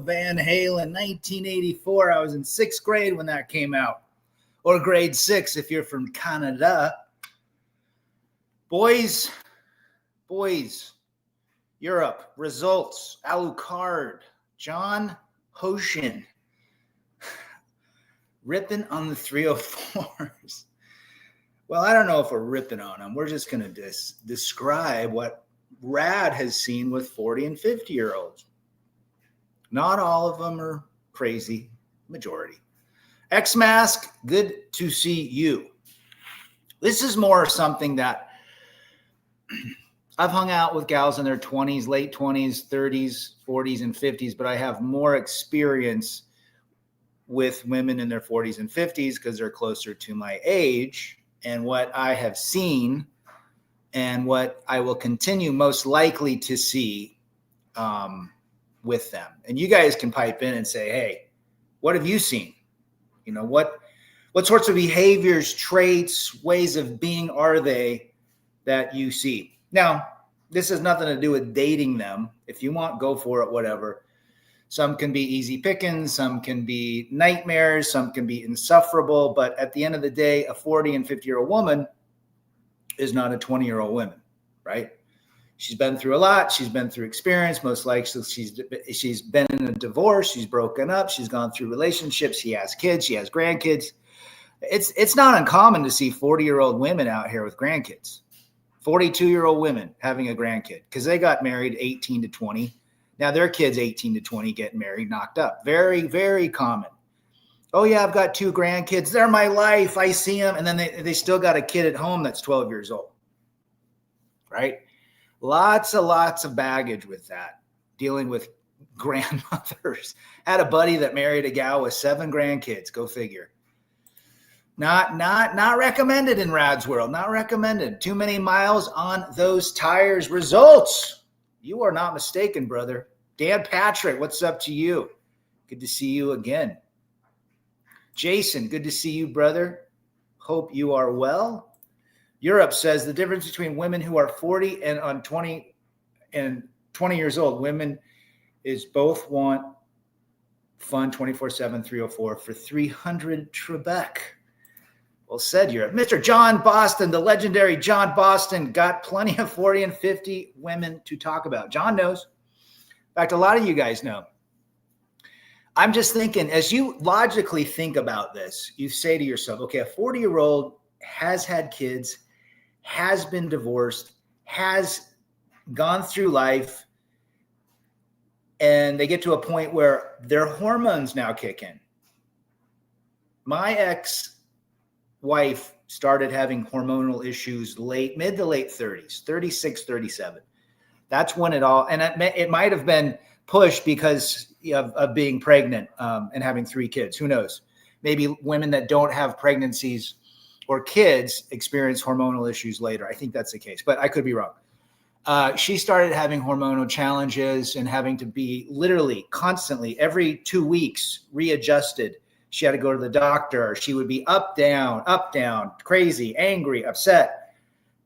Van Halen, 1984. I was in 6th grade when that came out, or grade 6 if you're from Canada. Boys, Europe, results, Alucard, John Hoshin, ripping on the 304s. Well, I don't know if we're ripping on them. We're just going to describe what Rad has seen with 40 and 50-year-olds. Not all of them are crazy, majority. X-Mask, good to see you. This is more something that I've hung out with gals in their 20s, late 20s, 30s, 40s, and 50s, but I have more experience with women in their 40s and 50s because they're closer to my age. And what I have seen and what I will continue most likely to see with them. And you guys can pipe in and say, hey, what have you seen? You know, what sorts of behaviors, traits, ways of being are they that you see? Now, this has nothing to do with dating them. If you want, go for it, whatever. Some can be easy pickings, some can be nightmares, some can be insufferable. But at the end of the day, a 40 and 50-year-old woman is not a 20-year-old woman, right? She's been through a lot. She's been through experience. Most likely she's been in a divorce. She's broken up. She's gone through relationships. She has kids. She has grandkids. It's not uncommon to see 40-year-old women out here with grandkids, 42-year-old women having a grandkid because they got married 18 to 20. Now their kids 18 to 20 getting married, knocked up. Very, very common. Oh yeah, I've got 2 grandkids. They're my life. I see them. And then they still got a kid at home that's 12 years old, right? Lots of baggage with that, dealing with grandmothers. Had a buddy that married a gal with 7 grandkids. Go figure. Not recommended in Rad's world. Not recommended. Too many miles on those tires. Results. You are not mistaken, brother. Dan Patrick, what's up to you? Good to see you again. Jason, good to see you, brother. Hope you are well. Europe says the difference between women who are 40 and 20 years old, women is both want fun 24/7, 304 for 300 Trebek. Well said, Europe. Mr. John Boston, the legendary John Boston, got plenty of 40 and 50 women to talk about. John knows. In fact, a lot of you guys know. I'm just thinking, as you logically think about this, you say to yourself, okay, a 40-year-old has had kids, has been divorced, has gone through life, and they get to a point where their hormones now kick in. My ex-wife started having hormonal issues mid to late 30s, 36, 37. That's when it all, and it might have been pushed because of being pregnant and having 3 kids. Who knows? Maybe women that don't have pregnancies or kids experience hormonal issues later. I think that's the case, but I could be wrong. She started having hormonal challenges and having to be literally constantly every 2 weeks readjusted. She had to go to the doctor. She would be up, down, crazy, angry, upset.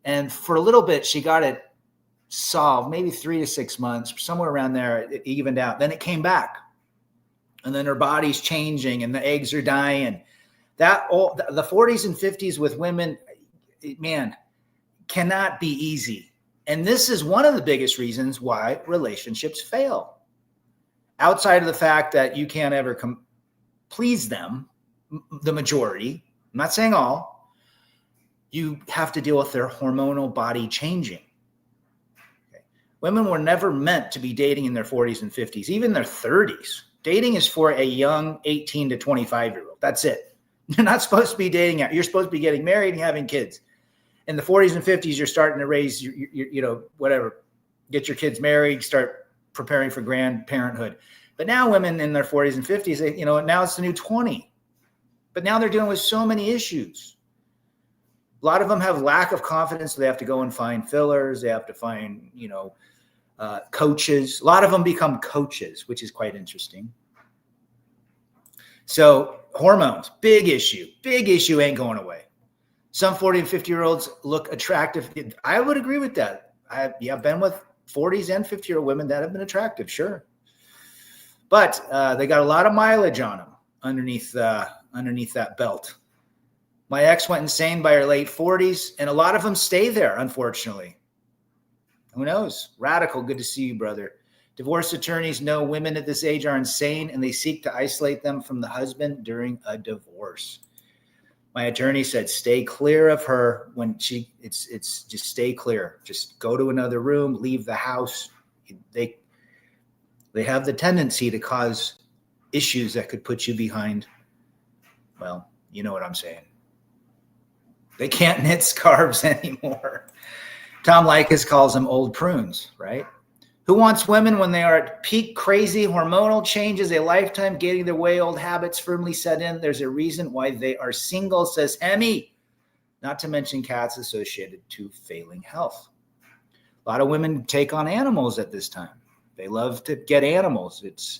And for a little bit, she got it solved, maybe 3 to 6 months, somewhere around there, it evened out. Then it came back. And then her body's changing and the eggs are dying. The 40s and 50s with women, man, cannot be easy. And this is one of the biggest reasons why relationships fail. Outside of the fact that you can't ever please them, the majority, I'm not saying all, you have to deal with their hormonal body changing. Okay. Women were never meant to be dating in their 40s and 50s, even their 30s. Dating is for a young 18 to 25-year-old. That's it. You're not supposed to be dating out. You're supposed to be getting married and having kids. In the 40s and 50s, you're starting to raise, whatever, get your kids married, start preparing for grandparenthood. But now women in their 40s and 50s, now it's the new 20. But now they're dealing with so many issues. A lot of them have lack of confidence. So they have to go and find fillers. They have to find, coaches. A lot of them become coaches, which is quite interesting. So hormones, big issue, ain't going away. Some 40 and 50-year-olds look attractive. I would agree with that. I've been with 40s and 50-year-old women that have been attractive, sure. But they got a lot of mileage on them underneath that belt. My ex went insane by her late 40s, and a lot of them stay there, unfortunately. Who knows? Radical, good to see you, brother. Divorce attorneys know women at this age are insane, and they seek to isolate them from the husband during a divorce. My attorney said, stay clear of her when it's just stay clear. Just go to another room, leave the house. They have the tendency to cause issues that could put you behind. Well, you know what I'm saying. They can't knit scarves anymore. Tom Likas calls them old prunes, right? Who wants women when they are at peak crazy hormonal changes, a lifetime getting their way, old habits firmly set in? There's a reason why they are single, says Hemi. Not to mention cats associated to failing health. A lot of women take on animals at this time. They love to get animals. It's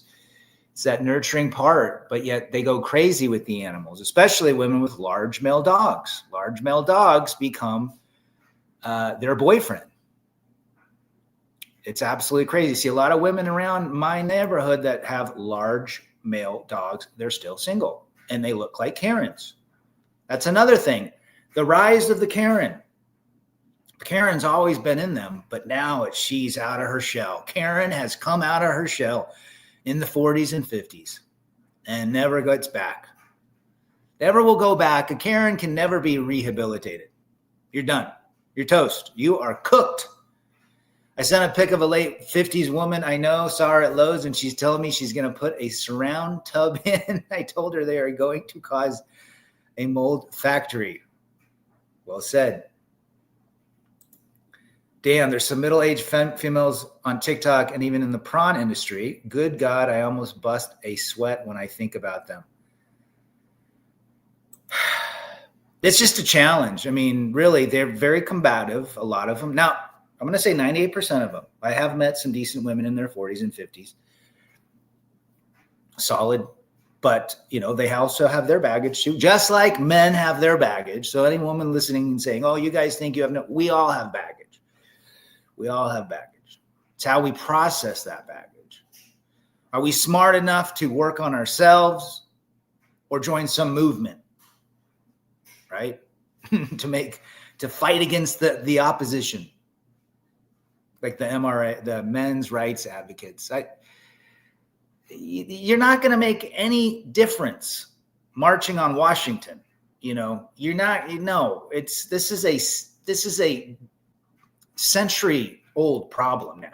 that nurturing part, but yet they go crazy with the animals, especially women with large male dogs. Large male dogs become their boyfriend. It's absolutely crazy. See a lot of women around my neighborhood that have large male dogs. They're still single and they look like Karens. That's another thing. The rise of the Karen. Karen's always been in them, but now she's out of her shell. Karen has come out of her shell in the 40s and 50s and never gets back. Never will go back. A Karen can never be rehabilitated. You're done. You're toast. You are cooked. I sent a pic of a late 50s woman I know, saw her at Lowe's, and she's telling me she's going to put a surround tub in. I told her they are going to cause a mold factory. Well said. Damn, there's some middle-aged females on TikTok and even in the prawn industry. Good God, I almost bust a sweat when I think about them. It's just a challenge. I mean, really, they're very combative, a lot of them. Now, I'm going to say 98% of them. I have met some decent women in their 40s and 50s. Solid. But, they also have their baggage too, just like men have their baggage. So any woman listening and saying, oh, you guys think you have no, we all have baggage. We all have baggage. It's how we process that baggage. Are we smart enough to work on ourselves or join some movement, right? to fight against the opposition, like the MRA, the men's rights advocates. You're not going to make any difference marching on Washington. You're not. This is a century-old problem now.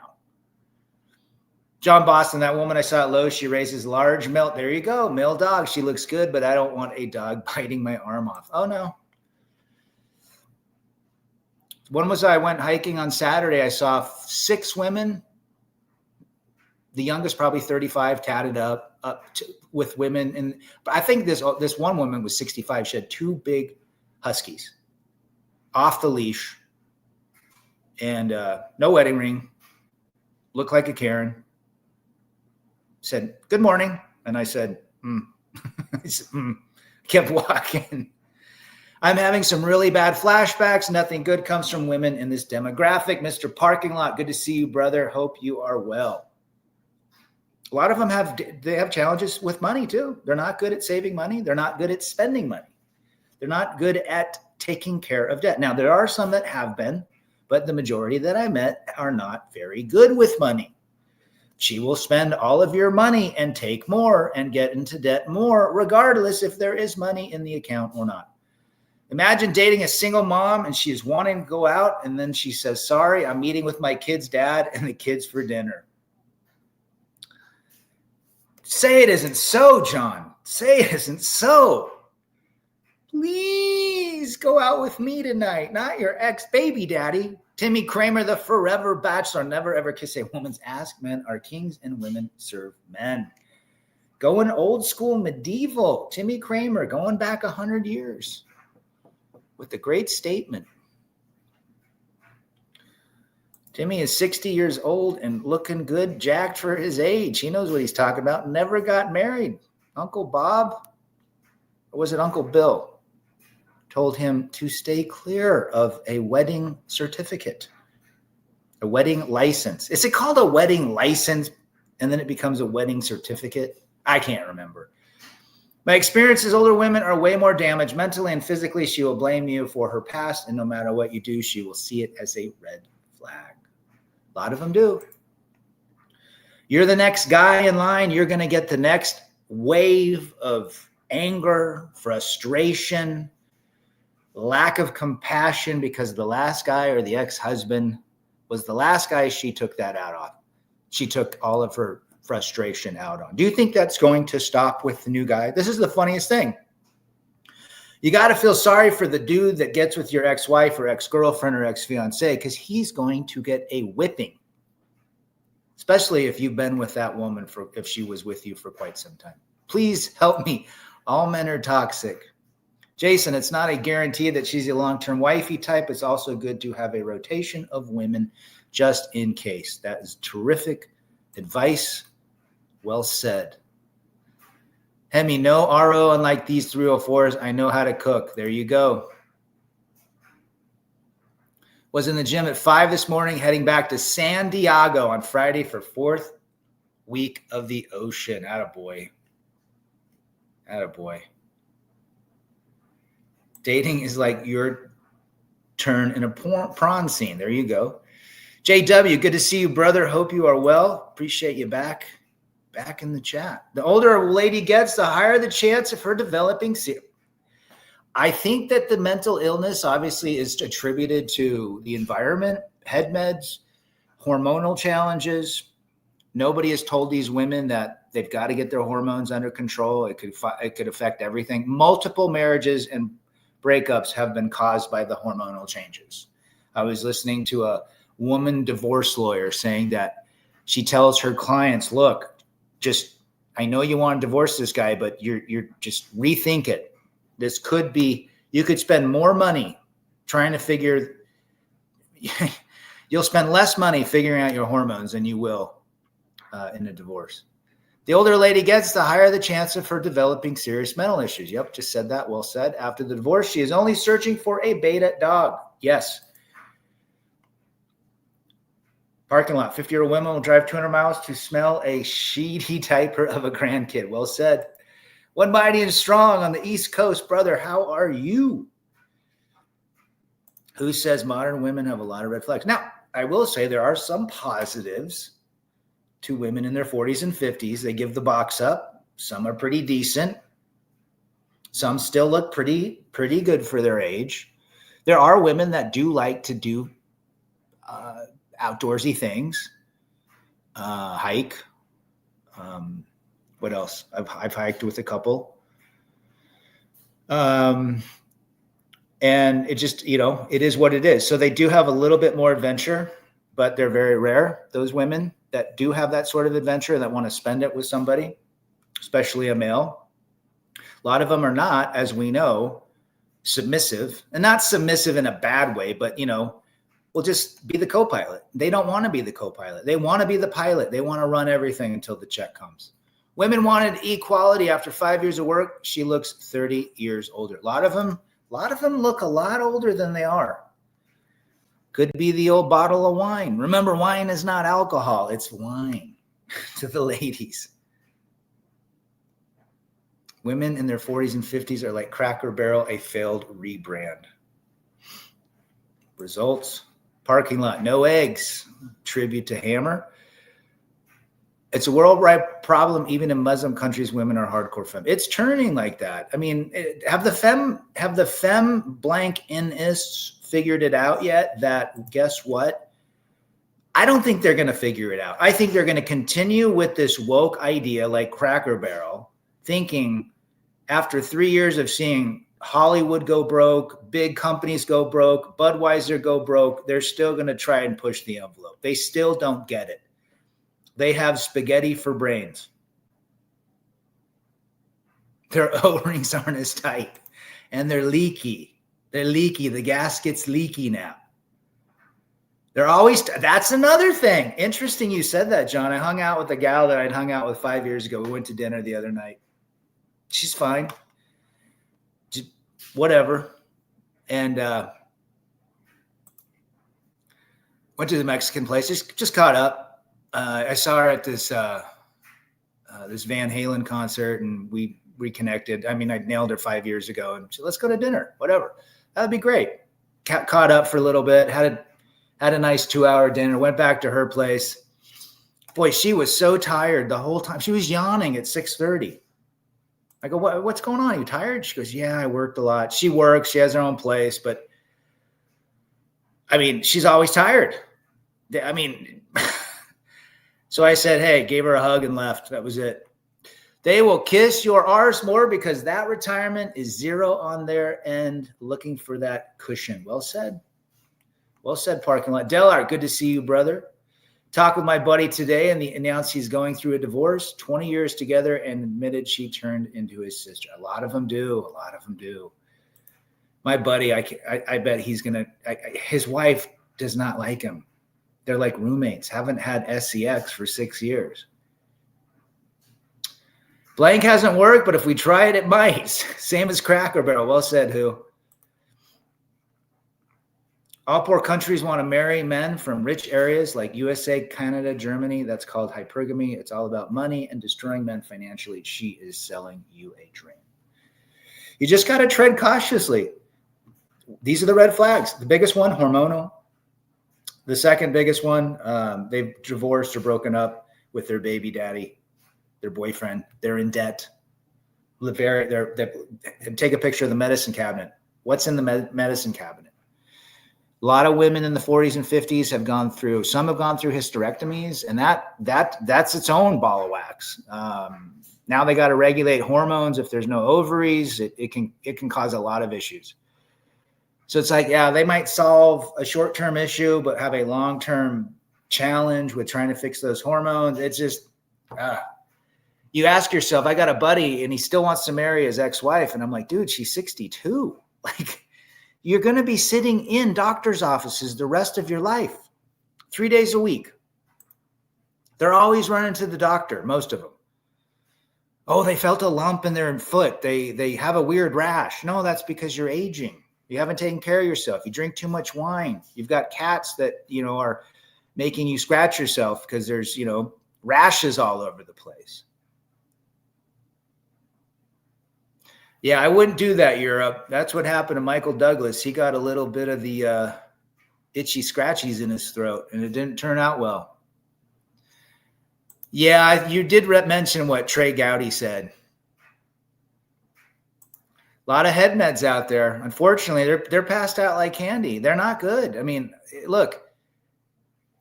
John Boston, that woman I saw at Lowe's, she raises large male. There you go, male dog. She looks good, but I don't want a dog biting my arm off. Oh no. When was I went hiking on Saturday? I saw 6 women. The youngest probably 35, tatted up with women, and I think this one woman was 65. She had 2 big huskies, off the leash, and no wedding ring. Looked like a Karen. Said, good morning. And I said, I said, kept walking. I'm having some really bad flashbacks. Nothing good comes from women in this demographic. Mr. Parking Lot, good to see you, brother. Hope you are well. A lot of them have challenges with money too. They're not good at saving money. They're not good at spending money. They're not good at taking care of debt. Now, there are some that have been, but the majority that I met are not very good with money. She will spend all of your money and take more and get into debt more, regardless if there is money in the account or not. Imagine dating a single mom and she is wanting to go out, and then she says, sorry, I'm meeting with my kid's dad and the kids for dinner. Say it isn't so, John. Say it isn't so. Please go out with me tonight, not your ex-baby daddy. Timmy Kramer, the forever bachelor, never ever kiss a woman's ass. Men are kings and women serve men. Going old school medieval. Timmy Kramer going back 100 years with a great statement. Timmy is 60 years old and looking good, jacked for his age. He knows what he's talking about. Never got married. Uncle Bob, or was it Uncle Bill, told him to stay clear of a wedding certificate, a wedding license. Is it called a wedding license? and then it becomes a wedding certificate. I can't remember. My experience is older women are way more damaged mentally and physically. She will blame you for her past, and no matter what you do, she will see it as a red flag. A lot of them do. You're the next guy in line. You're going to get the next wave of anger, frustration, lack of compassion because the last guy or the ex-husband was the last guy she took that out on. She took all of her frustration out on. Do you think that's going to stop with the new guy? This is the funniest thing. You got to feel sorry for the dude that gets with your ex-wife or ex-girlfriend or ex-fiance because he's going to get a whipping, especially if you've been with that woman if she was with you for quite some time. Please help me. All men are toxic. Jason, it's not a guarantee that she's a long-term wifey type. It's also good to have a rotation of women just in case. That is terrific advice. Well said. Hemi, no RO unlike these 304s. I know how to cook. There you go. Was in the gym at 5 this morning, heading back to San Diego on Friday for 4th week of the ocean. Attaboy. Attaboy. Dating is like your turn in a prawn scene. There you go. JW, good to see you, brother. Hope you are well. Appreciate you back in the chat. The older a lady gets, the higher the chance of her developing. I think that the mental illness obviously is attributed to the environment, head meds, hormonal challenges. Nobody has told these women that they've got to get their hormones under control. It could affect everything. Multiple marriages and breakups have been caused by the hormonal changes. I was listening to a woman divorce lawyer saying that she tells her clients, look, I know you want to divorce this guy, but you're just rethink it. This could be, you could spend more money trying to figure, you'll spend less money figuring out your hormones than you will in a divorce. The older a lady gets, the higher the chance of her developing serious mental issues. Yep, just said that. Well said. After the divorce, she is only searching for a beta dog. Yes. Parking lot. 50-year-old women will drive 200 miles to smell a sheety diaper of a grandkid. Well said. One mighty and strong on the East Coast. Brother, how are you? Who says modern women have a lot of red flags? Now, I will say there are some positives to women in their 40s and 50s. They give the box up. Some are pretty decent. Some still look pretty good for their age. There are women that do like to do outdoorsy things, hike. What else? I've hiked with a couple. And it just, it is what it is. So they do have a little bit more adventure, but they're very rare. Those women that do have that sort of adventure that want to spend it with somebody, especially a male. A lot of them are not, as we know, submissive, and not submissive in a bad way, but, will just be the co-pilot. They don't want to be the co-pilot. They want to be the pilot. They want to run everything until the check comes. Women wanted equality after 5 years of work. She looks 30 years older. A lot of them look a lot older than they are. Could be the old bottle of wine. Remember, wine is not alcohol. It's wine to the ladies. Women in their 40s and 50s are like Cracker Barrel, a failed rebrand. Results. Parking lot, no eggs. Tribute to Hammer. It's a worldwide problem. Even in Muslim countries, women are hardcore femme. It's turning like that. I mean, have the femme blank inists figured it out yet? That guess what? I don't think they're going to figure it out. I think they're going to continue with this woke idea like Cracker Barrel, thinking after 3 years of seeing Hollywood go broke, big companies go broke, Budweiser go broke, they're still going to try and push the envelope. They still don't get it. They have spaghetti for brains. Their O-rings aren't as tight, and they're leaky. They're leaky. The gasket's leaky now. They're always, that's another thing. Interesting you said that, John. I hung out with a gal that I'd hung out with 5 years ago. We went to dinner the other night. She's fine. Just whatever. And went to the Mexican place. Just caught up. I saw her at this Van Halen concert, and we reconnected. I mean, I nailed her 5 years ago, and she said, let's go to dinner, whatever. That'd be great. Caught up for a little bit, had a nice 2-hour dinner, went back to her place. Boy, she was so tired the whole time. She was yawning at 6:30. I go, what's going on? Are you tired? She goes, yeah, I worked a lot. She works. She has her own place. But, I mean, she's always tired. I mean, so I said, hey, gave her a hug and left. That was it. They will kiss your arse more because that retirement is zero on their end, looking for that cushion. Well said. Well said, parking lot. Delart, good to see you, brother. Talked with my buddy today, and announced he's going through a divorce, 20 years together, and admitted she turned into his sister. A lot of them do. A lot of them do. My buddy, I bet he's going to, his wife does not like him. They're like roommates, haven't had SCX for 6 years. Blank hasn't worked, but if we try it, it might. Same as Cracker Barrel. Well said, who? All poor countries want to marry men from rich areas like USA, Canada, Germany. That's called hypergamy. It's all about money and destroying men financially. She is selling you a dream. You just got to tread cautiously. These are the red flags. The biggest one, hormonal. The second biggest one, they've divorced or broken up with their baby daddy, their boyfriend. They're in debt. Take a picture of the medicine cabinet. What's in the medicine cabinet? A lot of women in the 40s and 50s have gone through hysterectomies, and that's its own ball of wax. Now they got to regulate hormones. If there's no ovaries, it can cause a lot of issues. So it's like, yeah, they might solve a short-term issue, but have a long-term challenge with trying to fix those hormones. It's just, you ask yourself, I got a buddy and he still wants to marry his ex-wife. And I'm like, dude, she's 62. Like, you're going to be sitting in doctor's offices the rest of your life, 3 days a week. They're always running to the doctor, most of them. Oh, they felt a lump in their foot. They have a weird rash. No, that's because you're aging. You haven't taken care of yourself. You drink too much wine. You've got cats that, are making you scratch yourself because there's, rashes all over the place. Yeah, I wouldn't do that, Europe. That's what happened to Michael Douglas. He got a little bit of the itchy scratchies in his throat, and it didn't turn out well. Yeah, you did mention what Trey Gowdy said. A lot of head meds out there. Unfortunately, they're passed out like candy. They're not good. I mean, look,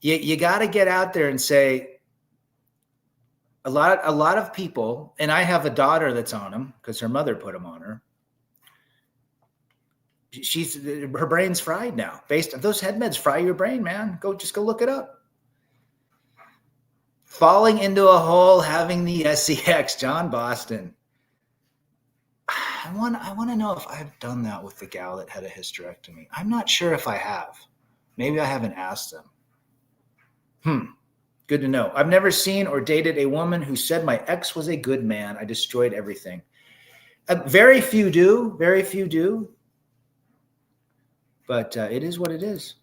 you got to get out there and say, a lot of people, and I have a daughter that's on them because her mother put them on her. Her brain's fried now. Those head meds fry your brain, man. Just go look it up. Falling into a hole, having the SCX, John Boston. I want to know if I've done that with the gal that had a hysterectomy. I'm not sure if I have. Maybe I haven't asked them. Good to know. I've never seen or dated a woman who said my ex was a good man. I destroyed everything. Very few do. Very few do. But it is what it is.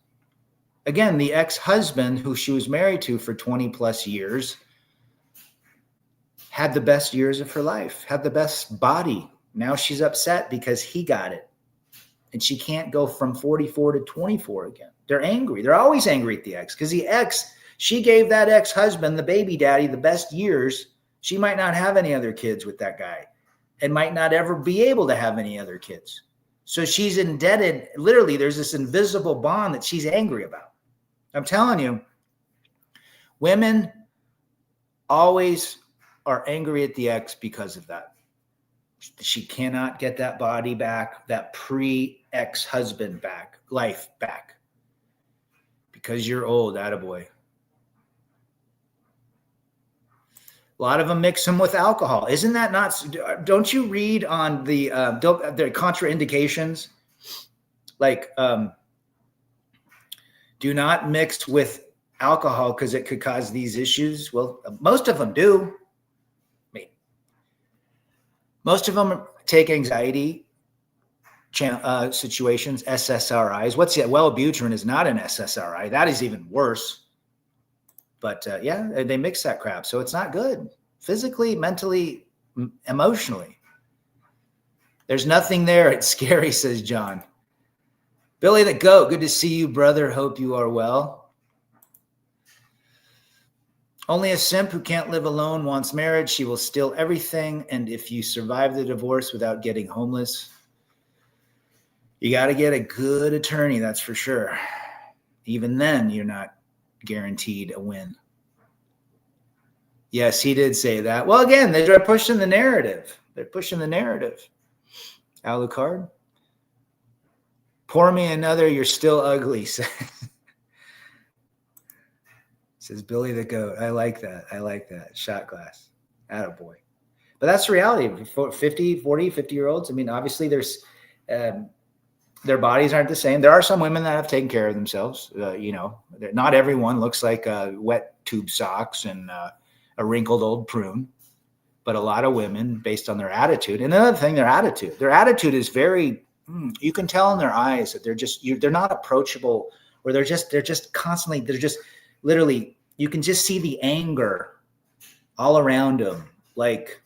Again, the ex-husband who she was married to for 20 plus years had the best years of her life, had the best body. Now she's upset because he got it. And she can't go from 44 to 24 again. They're angry. They're always angry at the ex because the ex, she gave that ex-husband, the baby daddy, the best years. She might not have any other kids with that guy and might not ever be able to have any other kids. So she's indebted. Literally, there's this invisible bond that she's angry about. I'm telling you, women always are angry at the ex because of that. She cannot get that body back, that pre-ex-husband back, life back. Because you're old, attaboy. A lot of them mix them with alcohol. Isn't that not? Don't you read on the contraindications? Like, do not mix with alcohol because it could cause these issues. Well, most of them do. I mean, most of them take anxiety situations, SSRIs. What's that? Wellbutrin is not an SSRI. That is even worse. But yeah, they mix that crap. So it's not good physically, mentally, emotionally. There's nothing there. It's scary, says John. Billy the Goat, good to see you, brother. Hope you are well. Only a simp who can't live alone wants marriage. She will steal everything. And if you survive the divorce without getting homeless, you got to get a good attorney, that's for sure. Even then, you're not guaranteed a win. Yes, he did say that. Well, again, they're pushing the narrative. They're pushing the narrative. Alucard. Pour me another, you're still ugly, says Billy the Goat. I like that. I like that. Shot glass. Attaboy. But that's the reality. 50-year-olds. I mean, obviously there's their bodies aren't the same. There are some women that have taken care of themselves. Not everyone looks like wet tube socks and a wrinkled old prune, but a lot of women, based on their attitude. And another thing, their attitude is very, you can tell in their eyes that they're not approachable, or they're just constantly, literally, you can just see the anger all around them. Like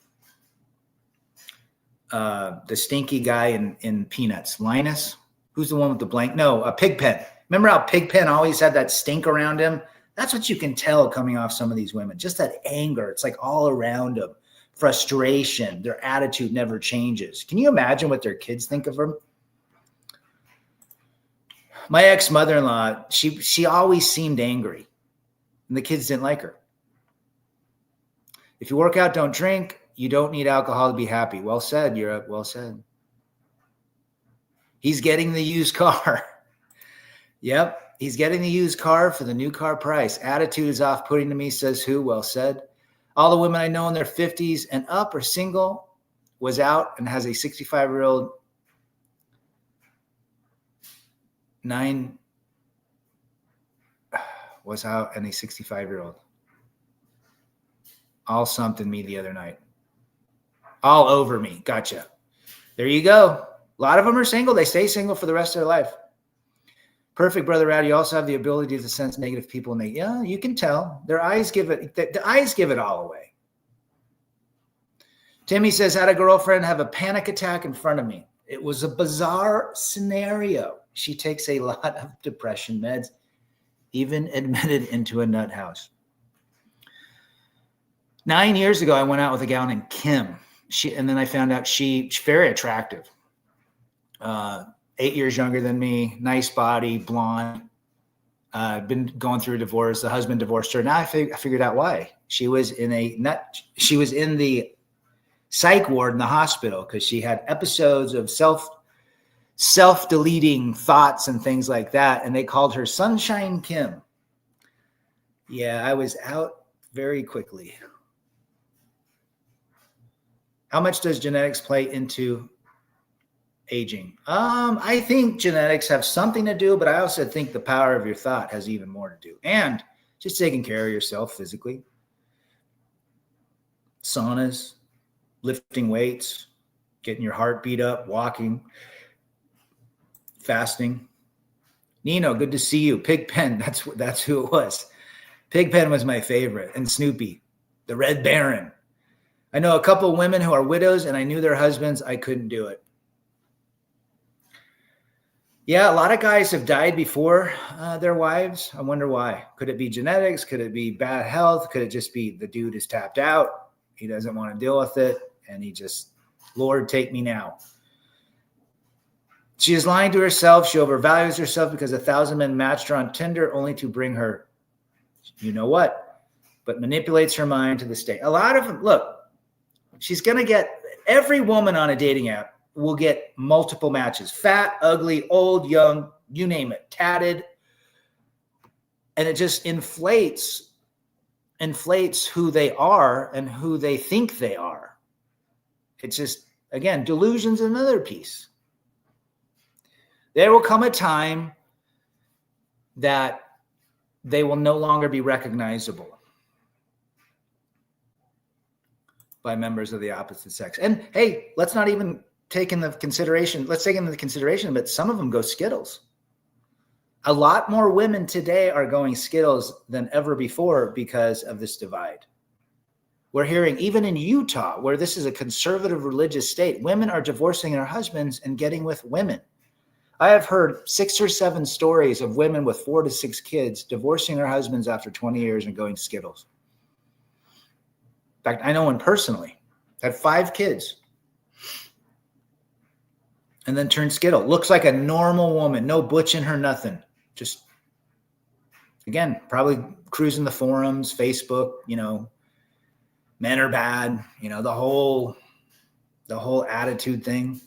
the stinky guy in Peanuts, Linus, who's the one with the blank? No, Pigpen. Remember how Pigpen always had that stink around him? That's what you can tell coming off some of these women. Just that anger. It's like all around them. Frustration. Their attitude never changes. Can you imagine what their kids think of them? My ex-mother-in-law, she always seemed angry, and the kids didn't like her. If you work out, don't drink. You don't need alcohol to be happy. Well said, Europe. Well said. He's getting the used car. Yep. He's getting the used car for the new car price. Attitude is off-putting to me, says who? Well said. All the women I know in their 50s and up are single, was out and has a 65-year-old 9 was out and a 65-year-old. All something me the other night. All over me. Gotcha. There you go. A lot of them are single. They stay single for the rest of their life. Perfect, Brother Rad. You also have the ability to sense negative people. And yeah, you can tell. Their eyes give it, the eyes give it all away. Timmy says, had a girlfriend have a panic attack in front of me. It was a bizarre scenario. She takes a lot of depression meds, even admitted into a nut house. 9 years ago, I went out with a gal named Kim. And then I found out she's very attractive. 8 years younger than me, nice body, blonde. Been going through a divorce. The husband divorced her. Now I figured out why. She was in the psych ward in the hospital because she had episodes of self-deleting thoughts and things like that. And they called her Sunshine Kim. Yeah, I was out very quickly. How much does genetics play into aging? I think genetics have something to do, but I also think the power of your thought has even more to do. And just taking care of yourself physically. Saunas, lifting weights, getting your heart beat up, walking, fasting. Nino, good to see you. Pigpen, that's who it was. Pigpen was my favorite. And Snoopy, the Red Baron. I know a couple of women who are widows, and I knew their husbands. I couldn't do it. Yeah, a lot of guys have died before their wives. I wonder why. Could it be genetics? Could it be bad health? Could it just be the dude is tapped out? He doesn't want to deal with it. And he just, Lord, take me now. She is lying to herself. She overvalues herself because 1,000 men matched her on Tinder only to bring her, you know what, but manipulates her mind to the state. A lot of them, look, she's going to get, every woman on a dating app will get multiple matches. Fat, ugly, old, young, you name it, tatted. And it just inflates who they are and who they think they are. It's just, again, delusion's another piece. There will come a time that they will no longer be recognizable by members of the opposite sex. And hey, let's not even take into consideration, but some of them go Skittles. A lot more women today are going Skittles than ever before because of this divide. We're hearing, even in Utah, where this is a conservative religious state, women are divorcing their husbands and getting with women. I have heard 6 or 7 stories of women with 4 to 6 kids divorcing their husbands after 20 years and going Skittles. In fact, I know one personally, had 5 kids and then turned Skittle. Looks like a normal woman, no butch in her, nothing. Just, again, probably cruising the forums, Facebook, men are bad, the whole attitude thing.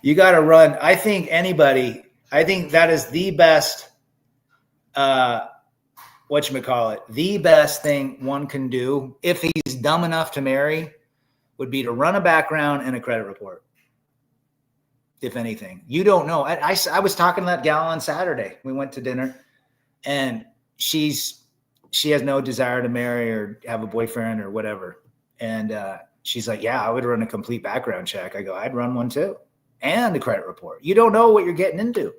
You got to run. I think that is the best, the best thing one can do if he's dumb enough to marry would be to run a background and a credit report. If anything, you don't know. I was talking to that gal on Saturday. We went to dinner and she has no desire to marry or have a boyfriend or whatever. And she's like, yeah, I would run a complete background check. I go, I'd run one too. And a credit report. You don't know what you're getting into.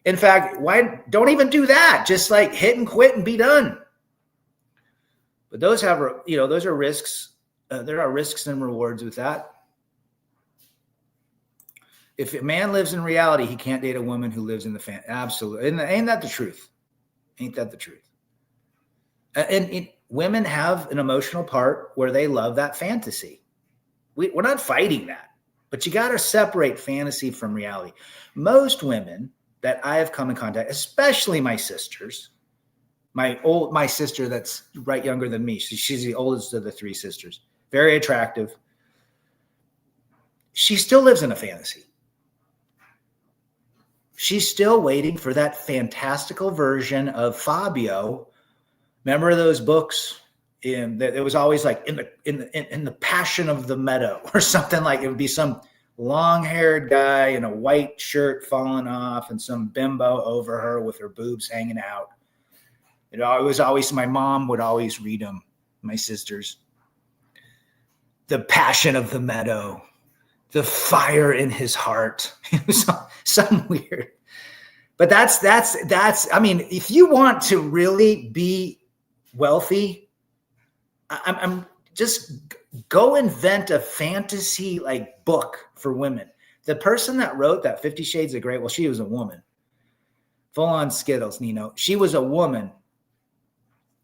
In fact, don't even do that? Just like hit and quit and be done. But those are risks. There are risks and rewards with that. If a man lives in reality, he can't date a woman who lives in the fan. Absolutely. Ain't that the truth? Ain't that the truth? And women have an emotional part where they love that fantasy. We're not fighting that, but you got to separate fantasy from reality. Most women that I have come in contact, especially my sisters, my sister that's right younger than me. She's the oldest of the 3 sisters. Very attractive. She still lives in a fantasy. She's still waiting for that fantastical version of Fabio. Remember those books? It was always like in the Passion of the Meadow or something, like it would be some long-haired guy in a white shirt falling off and some bimbo over her with her boobs hanging out. It was always, my mom would always read them, my sisters. The Passion of the Meadow. The fire in his heart. It was something weird. But that's, I mean, if you want to really be wealthy, I'm just go invent a fantasy like book for women. The person that wrote that 50 Shades of Grey, well, she was a woman. Full on Skittles, Nino. She was a woman.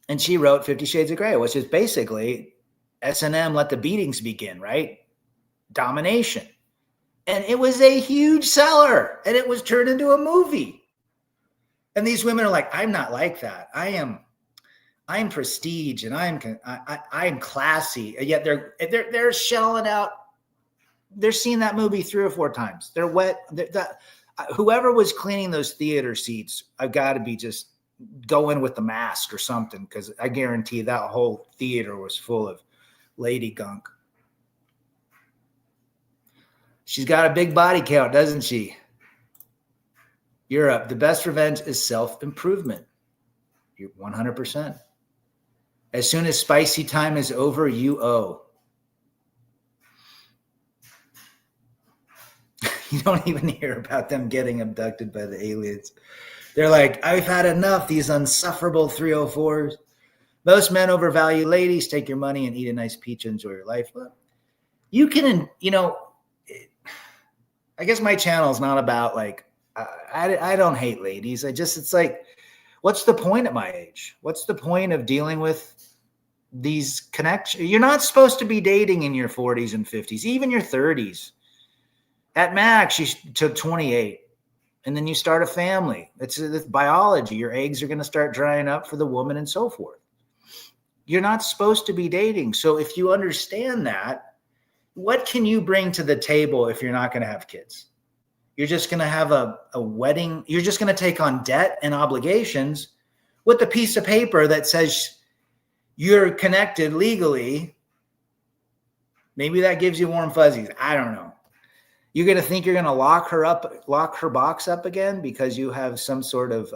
And she wrote 50 Shades of Grey, which is basically S&M, let the beatings begin, right? Domination. And it was a huge seller, and it was turned into a movie. And these women are like, I'm not like that. I'm prestige, and I'm classy. And yet they're shelling out. They're seeing that movie 3 or 4 times. They're wet. Whoever was cleaning those theater seats, I've got to be just go in with the mask or something, because I guarantee that whole theater was full of lady gunk. She's got a big body count, doesn't she? Europe, the best revenge is self-improvement. You're 100%. As soon as spicy time is over, you owe. You don't even hear about them getting abducted by the aliens. They're like, I've had enough, these unsufferable 304s. Most men overvalue ladies. Take your money and eat a nice peach and enjoy your life. Well, you can, I guess my channel is not about like, I don't hate ladies. It's like, what's the point at my age? What's the point of dealing with these connections? You're not supposed to be dating in your 40s and 50s, even your 30s. At max, you took 28. And then you start a family. It's biology. Your eggs are going to start drying up for the woman and so forth. You're not supposed to be dating. So if you understand that, what can you bring to the table if you're not going to have kids? You're just going to have a wedding. You're just going to take on debt and obligations with a piece of paper that says you're connected legally. Maybe that gives you warm fuzzies. I don't know. You're going to think you're going to lock her box up again because you have some sort of,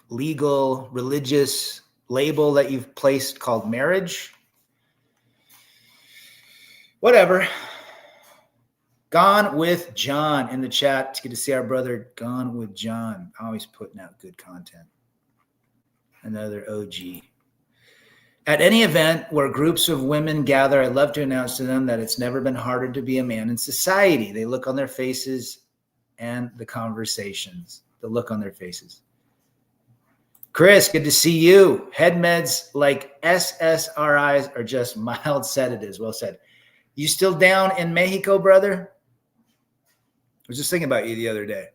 legal, religious label that you've placed called marriage. Whatever. Gone with John in the chat. It's good to see our brother Gone with John. Always putting out good content. Another OG. At any event where groups of women gather, I'd love to announce to them that it's never been harder to be a man in society. They look on their faces and the conversations. The look on their faces. Chris, good to see you. Head meds like SSRIs are just mild sedatives. Well said. You still down in Mexico, brother? I was just thinking about you the other day.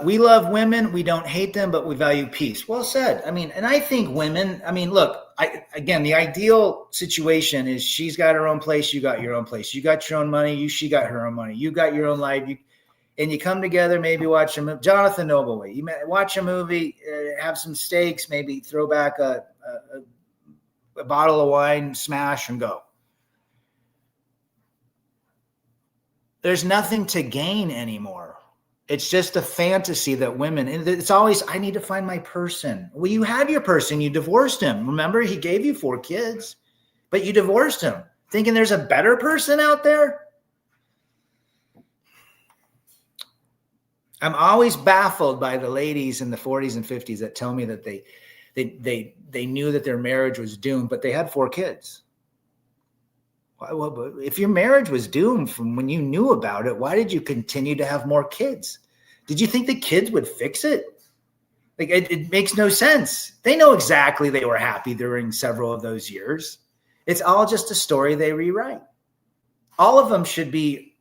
We love women. We don't hate them, but we value peace. Well said. I mean, and I think women, I mean, look, again, the ideal situation is she's got her own place. You got your own place. You got your own money. She got her own money. You got your own life. And you come together, maybe watch a movie. Jonathan Noble way. You watch a movie, have some steaks, maybe throw back a bottle of wine, smash, and go. There's nothing to gain anymore. It's just a fantasy that women, and it's always, I need to find my person. Well, you had your person. You divorced him. Remember, he gave you 4 kids, but you divorced him, thinking there's a better person out there. I'm always baffled by the ladies in the 40s and 50s that tell me that they knew that their marriage was doomed, but they had 4 kids. Well, if your marriage was doomed from when you knew about it, why did you continue to have more kids? Did you think the kids would fix it? Like it makes no sense. They know exactly they were happy during several of those years. It's all just a story they rewrite. All of them should be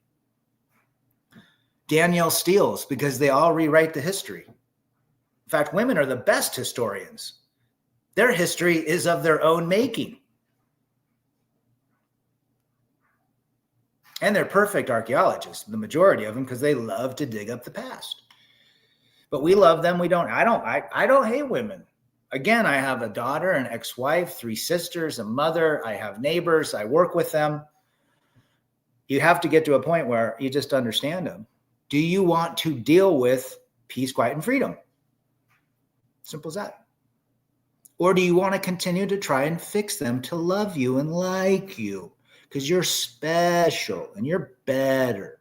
Danielle Steele's because they all rewrite the history. In fact, women are the best historians. Their history is of their own making. And they're perfect archaeologists, the majority of them, because they love to dig up the past. But we love them. I don't hate women. Again, I have a daughter, an ex-wife, 3 sisters, a mother. I have neighbors. I work with them. You have to get to a point where you just understand them. Do you want to deal with peace, quiet, and freedom? Simple as that. Or do you want to continue to try and fix them to love you and like you? Because you're special and you're better.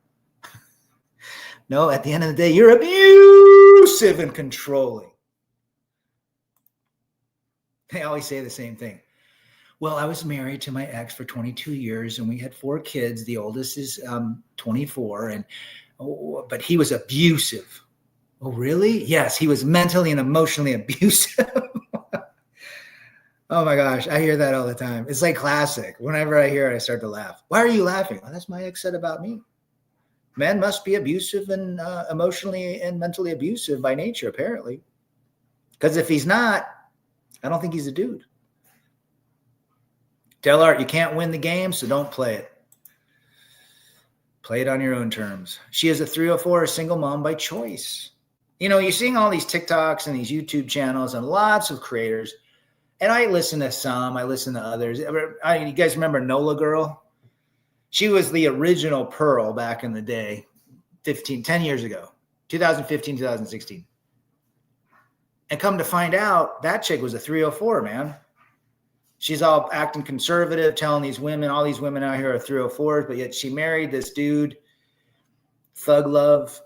No, at the end of the day, you're abusive and controlling. They always say the same thing. Well, I was married to my ex for 22 years and we had 4 kids. The oldest is 24, but he was abusive. Oh, really? Yes, he was mentally and emotionally abusive. Oh my gosh, I hear that all the time. It's like classic. Whenever I hear it, I start to laugh. Why are you laughing? Well, that's my ex said about me. Men must be abusive and emotionally and mentally abusive by nature, apparently. Because if he's not, I don't think he's a dude. Tell Art, you can't win the game, so don't play it. Play it on your own terms. She is a 304, a single mom by choice. You know, you're seeing all these TikToks and these YouTube channels and lots of creators. And I listen to some, I listen to others. You guys remember Nola Girl? She was the original Pearl back in the day, 10 years ago, 2015, 2016. And come to find out, that chick was a 304, man. She's all acting conservative, telling these women, all these women out here are 304s, but yet she married this dude, thug love.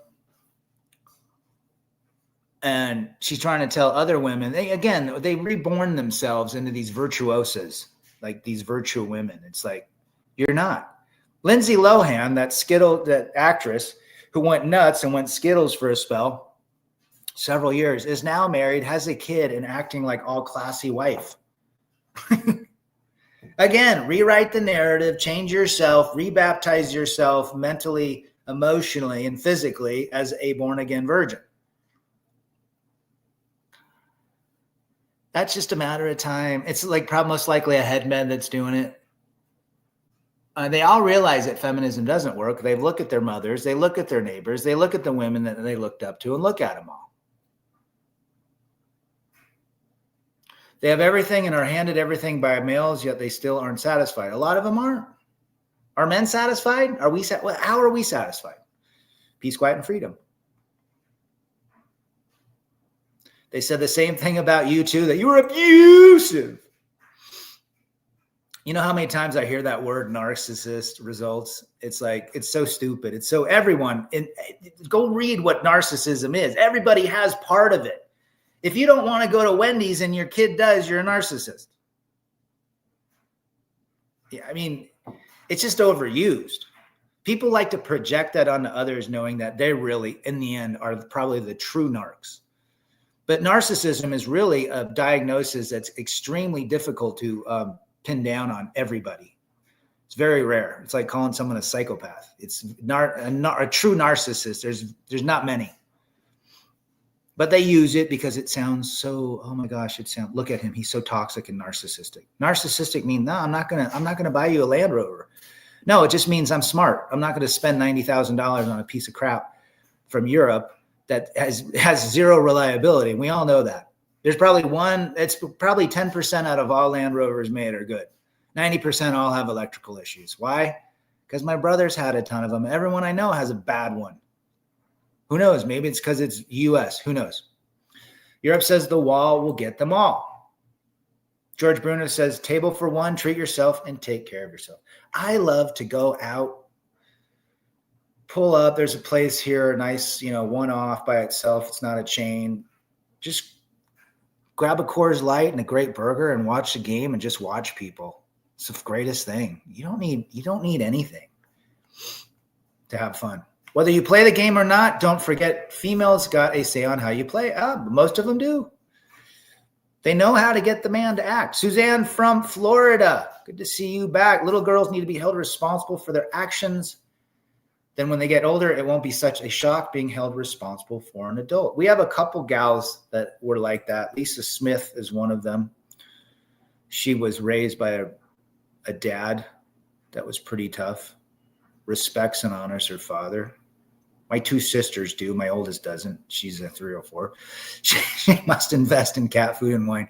And she's trying to tell other women, they reborn themselves into these virtuosas, like these virtual women. It's like, you're not. Lindsay Lohan, that actress who went nuts and went Skittles for a spell, several years, is now married, has a kid, and acting like all classy wife. Again, rewrite the narrative, change yourself, rebaptize yourself mentally, emotionally, and physically as a born-again virgin. That's just a matter of time. It's like probably most likely a headman that's doing it. They all realize that feminism doesn't work. They look at their mothers, they look at their neighbors, they look at the women that they looked up to and look at them all. They have everything and are handed everything by males, yet they still aren't satisfied. A lot of them aren't. Are men satisfied? Are we? How are we satisfied? Peace, quiet, and freedom. They said the same thing about you too, that you were abusive. You know how many times I hear that word narcissist results? It's like, it's so stupid. It's so everyone, go read what narcissism is. Everybody has part of it. If you don't want to go to Wendy's and your kid does, you're a narcissist. Yeah, I mean, it's just overused. People like to project that onto others, knowing that they really, in the end, are probably the true narcs. But narcissism is really a diagnosis that's extremely difficult to pin down on everybody. It's very rare. It's like calling someone a psychopath. It's a true narcissist. There's not many. But they use it because it sounds so, oh my gosh, look at him. He's so toxic and narcissistic. Narcissistic means, no, I'm not gonna buy you a Land Rover. No, it just means I'm smart. I'm not going to spend $90,000 on a piece of crap from Europe that has zero reliability. We all know that. There's probably it's probably 10% out of all Land Rovers made are good. 90% all have electrical issues. Why? Because my brother's had a ton of them. Everyone I know has a bad one. Who knows? Maybe it's because it's US. Who knows? Europe says the wall will get them all. George Bruno says, table for one, treat yourself and take care of yourself. I love to go out, pull up. There's a place here, nice, one off by itself. It's not a chain. Just grab a Coors Light and a great burger and watch the game and just watch people. It's the greatest thing. You don't need anything to have fun. Whether you play the game or not, don't forget females got a say on how you play. Most of them do. They know how to get the man to act. Suzanne from Florida. Good to see you back. Little girls need to be held responsible for their actions. Then when they get older, it won't be such a shock being held responsible for an adult. We have a couple gals that were like that. Lisa Smith is one of them. She was raised by a dad that was pretty tough. Respects and honors her father. My two sisters do. My oldest doesn't. She's a 304. She must invest in cat food and wine.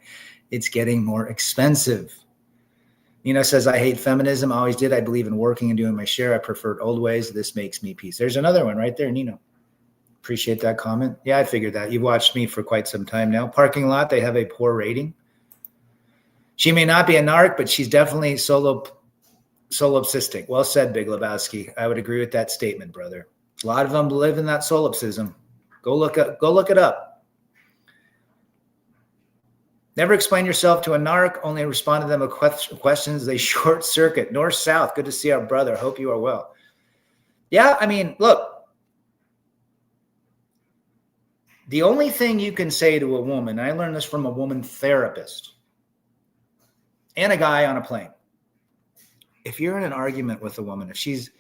It's getting more expensive. Nina says, I hate feminism. I always did. I believe in working and doing my share. I preferred old ways. This makes me peace. There's another one right there, Nino. Appreciate that comment. Yeah, I figured that. You've watched me for quite some time now. Parking lot, they have a poor rating. She may not be a narc, but she's definitely solipsistic. Well said, Big Lebowski. I would agree with that statement, brother. A lot of them live in that solipsism. Go look it up. Never explain yourself to a narc. Only respond to them with questions. They short circuit. North, south. Good to see our brother. Hope you are well. Yeah, I mean, look. The only thing you can say to a woman, I learned this from a woman therapist and a guy on a plane. If you're in an argument with a woman, if she's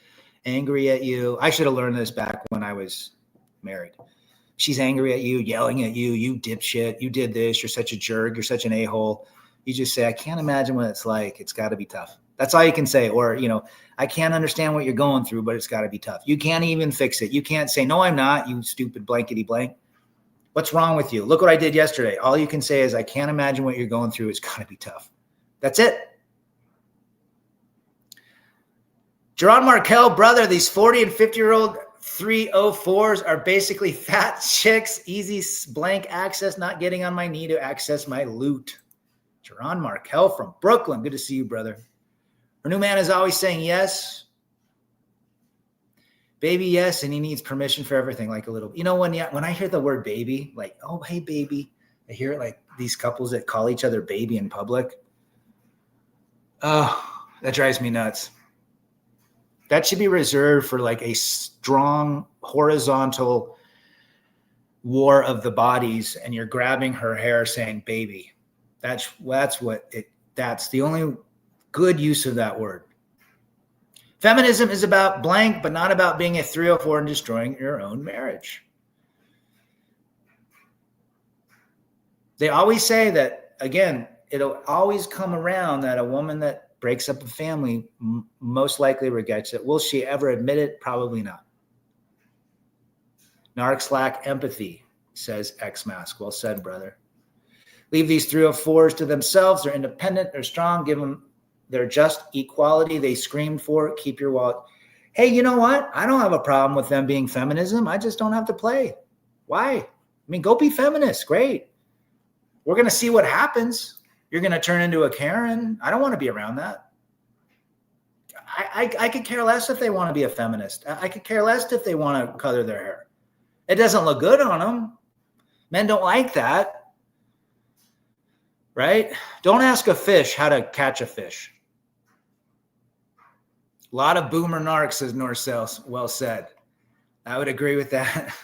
angry at you. I should have learned this back when I was married. She's angry at you, yelling at you, you dipshit, you did this, you're such a jerk, you're such an a-hole. You just say, I can't imagine what it's like. It's got to be tough. That's all you can say. Or, I can't understand what you're going through, but it's got to be tough. You can't even fix it. You can't say, no, I'm not, you stupid blankety blank. What's wrong with you? Look what I did yesterday. All you can say is, I can't imagine what you're going through. It's got to be tough. That's it. Gerard Markel, brother, these 40 and 50-year-old 304s are basically fat chicks, easy blank access, not getting on my knee to access my loot. Gerard Markel from Brooklyn. Good to see you, brother. Her new man is always saying yes. Baby, yes, and he needs permission for everything, like a little. When I hear the word baby, like, oh, hey, baby, I hear it like these couples that call each other baby in public. Oh, that drives me nuts. That should be reserved for like a strong horizontal war of the bodies, and you're grabbing her hair saying baby. That's the only good use of that word. Feminism is about blank, but not about being a 304 and destroying your own marriage. They always say that, again, it'll always come around that a woman that breaks up a family most likely regrets it. Will she ever admit it? Probably not. Narcs lack empathy, says X-Mask. Well said, brother. Leave these 304s to themselves. They're independent. They're strong. Give them their just equality they screamed for. Keep your wallet. Hey, you know what? I don't have a problem with them being feminism. I just don't have to play. Why? I mean, go be feminist. Great. We're going to see what happens. You're going to turn into a Karen. I don't want to be around that. I could care less if they want to be a feminist. I could care less if they want to color their hair. It doesn't look good on them. Men don't like that. Right? Don't ask a fish how to catch a fish. A lot of boomer narcs, says Norcel. Well said. I would agree with that.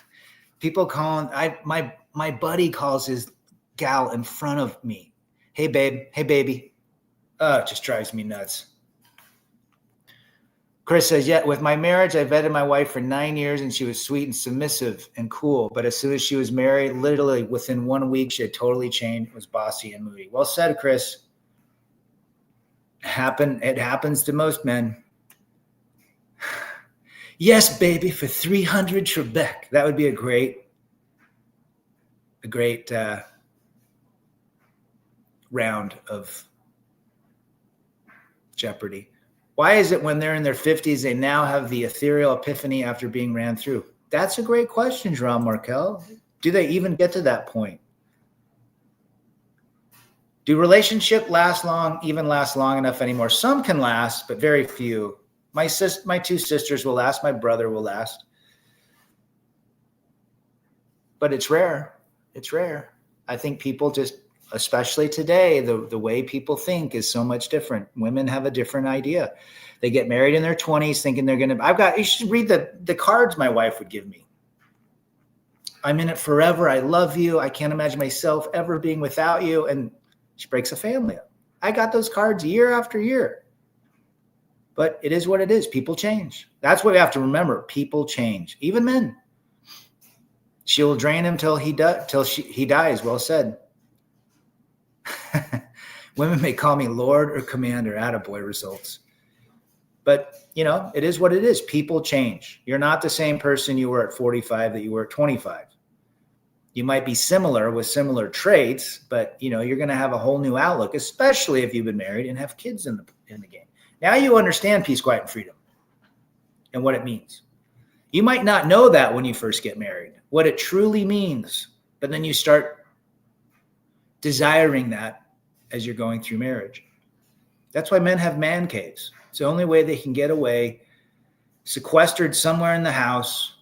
People calling, my buddy calls his gal in front of me. Hey, babe. Hey, baby. It just drives me nuts. Chris says, yeah, with my marriage, I vetted my wife for 9 years and she was sweet and submissive and cool. But as soon as she was married, literally within 1 week, she had totally changed, was bossy and moody. Well said, Chris. It happens to most men. Yes, baby, for 300 Trebek. That would be a great round of Jeopardy. Why is it when they're in their 50s, they now have the ethereal epiphany after being ran through? That's a great question, Jerome Markel. Do they even get to that point? Do relationships last long enough anymore? Some can last, but very few. My two sisters will last. My brother will last. But it's rare. It's rare. I think people just, especially today, the way people think is so much different. Women have a different idea. They get married in their 20s thinking they're going to, you should read the cards my wife would give me. I'm in it forever. I love you. I can't imagine myself ever being without you. And she breaks a family up. I got those cards year after year. But it is what it is. People change. That's what we have to remember. People change. Even men. She will drain him till he dies. Well said. Women may call me Lord or Commander. Attaboy results. But, it is what it is. People change. You're not the same person you were at 45 that you were at 25. You might be similar with similar traits, but, you're going to have a whole new outlook, especially if you've been married and have kids in the game. Now you understand peace, quiet, and freedom and what it means. You might not know that when you first get married, what it truly means, but then you start desiring that as you're going through marriage. That's why men have man caves. It's the only way they can get away, sequestered somewhere in the house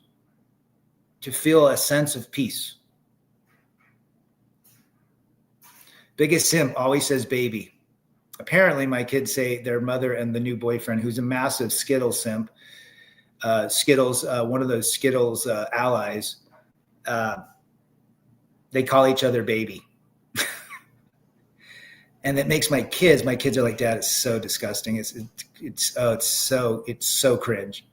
to feel a sense of peace. Biggest simp always says baby. Apparently, my kids say their mother and the new boyfriend, who's a massive Skittles simp, one of those Skittles allies, they call each other baby. And it makes my kids are like, Dad, it's so disgusting. It's so cringe.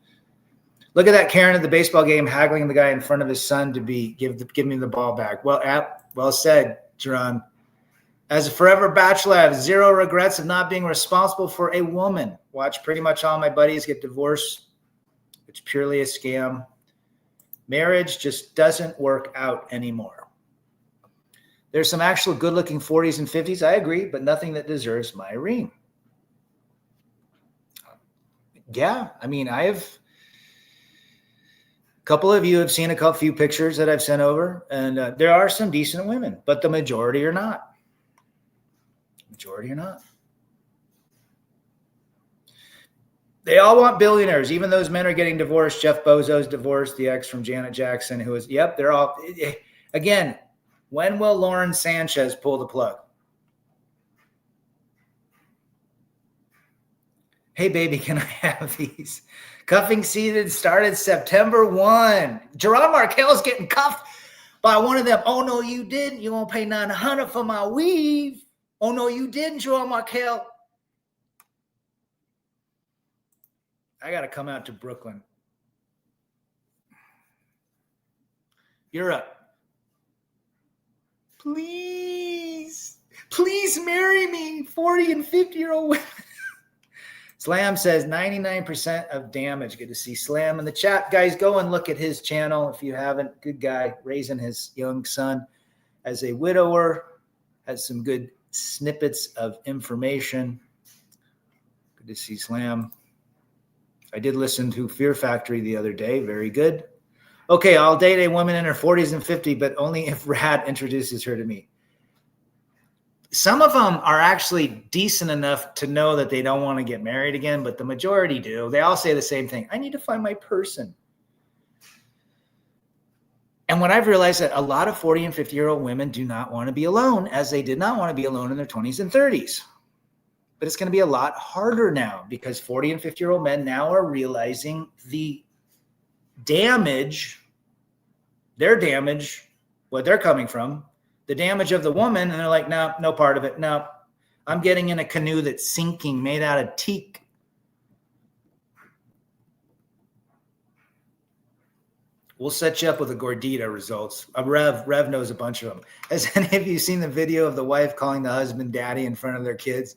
Look at that Karen at the baseball game haggling the guy in front of his son to give me the ball back. Well said, Jerron. As a forever bachelor, I have zero regrets of not being responsible for a woman. Watch pretty much all my buddies get divorced. It's purely a scam. Marriage just doesn't work out anymore. There's some actual good-looking 40s and 50s, I agree, but nothing that deserves my ring. Yeah, I have a couple of you have seen a few pictures that I've sent over, and there are some decent women, but the majority are not. Majority or not. They all want billionaires. Even those men are getting divorced. Jeff Bezos divorced, the ex from Janet Jackson, they're all, again, when will Lauren Sanchez pull the plug? Hey, baby, can I have these? Cuffing season started September 1. Jerome Markel's getting cuffed by one of them. Oh, no, you didn't. You're going to pay $900 for my weave. Oh, no, you didn't, Jerome Markel. I got to come out to Brooklyn. Europe. Please marry me, 40 and 50-year-old women. Slam says 99% of damage. Good to see Slam in the chat. Guys, go and look at his channel if you haven't. Good guy, raising his young son as a widower. Has some good snippets of information. Good to see Slam. I did listen to Fear Factory the other day. Very good. Okay, I'll date a woman in her 40s and 50s, but only if Rad introduces her to me. Some of them are actually decent enough to know that they don't want to get married again, but the majority do. They all say the same thing. I need to find my person. And what I've realized that a lot of 40 and 50-year-old women do not want to be alone, as they did not want to be alone in their 20s and 30s. But it's going to be a lot harder now because 40 and 50-year-old men now are realizing the damage, their damage, what they're coming from, the damage of the woman. And they're like, no, no part of it. No, I'm getting in a canoe that's sinking made out of teak. We'll set you up with the Gordita results. Rev knows a bunch of them. Has any of you seen the video of the wife calling the husband daddy in front of their kids?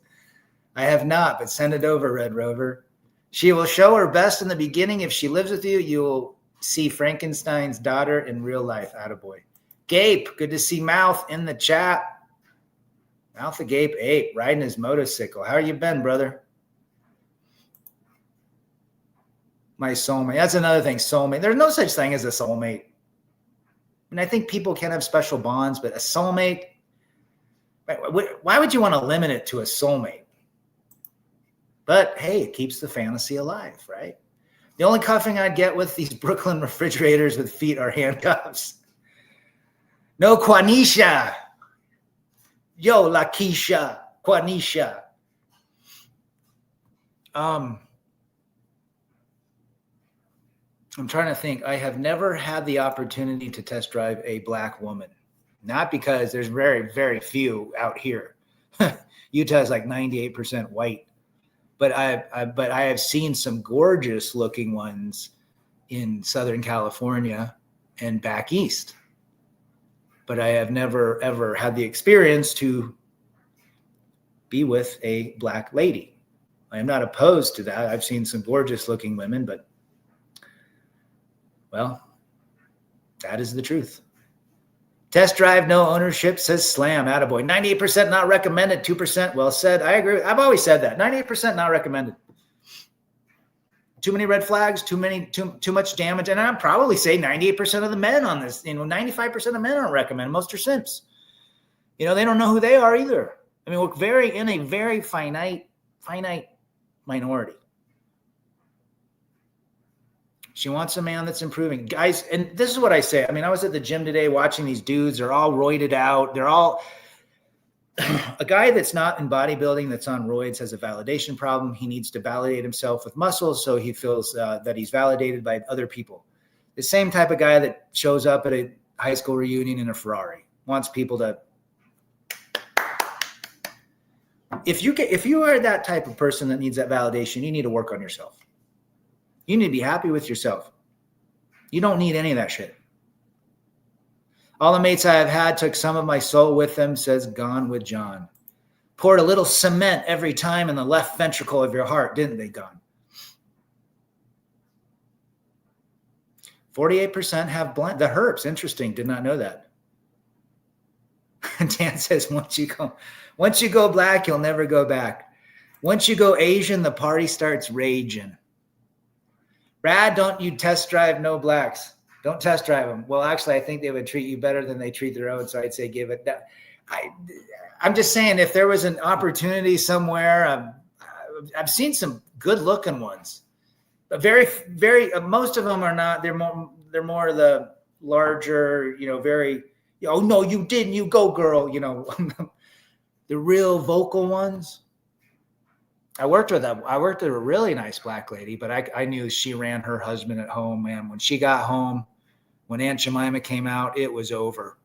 I have not, but send it over, Red Rover. She will show her best in the beginning. If she lives with you, you will see Frankenstein's daughter in real life. Attaboy. Gape, good to see Mouth in the chat. Mouth the Gape Ape, riding his motorcycle. How you been, brother? My soulmate. That's another thing, soulmate. There's no such thing as a soulmate. And I think people can have special bonds, but a soulmate, why would you want to limit it to a soulmate? But hey, it keeps the fantasy alive, right? The only cuffing I'd get with these Brooklyn refrigerators with feet are handcuffs. No Quanisha. Yo, Lakeisha. Quanisha. I'm trying to think. I have never had the opportunity to test drive a black woman. Not because there's very, very few out here. Utah is like 98% white. But I have seen some gorgeous looking ones in Southern California and back east. But I have never, ever had the experience to be with a black lady. I am not opposed to that. I've seen some gorgeous looking women, but well, that is the truth. Test drive, no ownership, says Slam. Attaboy. 98% not recommended, 2% well said. I agree. I've always said that. 98% not recommended. Too many red flags, too much damage. And I'd probably say 98% of the men on this, 95% of men aren't recommended. Most are simps. They don't know who they are either. I mean, we're in a very finite minority. She wants a man that's improving. Guys, and this is what I say. I mean, I was at the gym today watching these dudes. They're all roided out. They're all a guy that's not in bodybuilding, that's on roids, has a validation problem. He needs to validate himself with muscles so he feels that he's validated by other people. The same type of guy that shows up at a high school reunion in a Ferrari, wants people to. If you are that type of person that needs that validation, you need to work on yourself. You need to be happy with yourself. You don't need any of that shit. All the mates I have had took some of my soul with them, says Gone with John. Poured a little cement every time in the left ventricle of your heart, didn't they, Gone? 48% have the herpes. Interesting. Did not know that. Dan says, once you go black, you'll never go back. Once you go Asian, the party starts raging. Brad, don't you test drive no blacks. Don't test drive them. Well, actually, I think they would treat you better than they treat their own. So I'd say give it that. I'm just saying, if there was an opportunity somewhere, I've seen some good looking ones. But most of them are not. They're more the larger, very, oh no, you didn't, you go girl, the real vocal ones. I worked with a really nice black lady, but I knew she ran her husband at home, man. When she got home, when Aunt Jemima came out, it was over.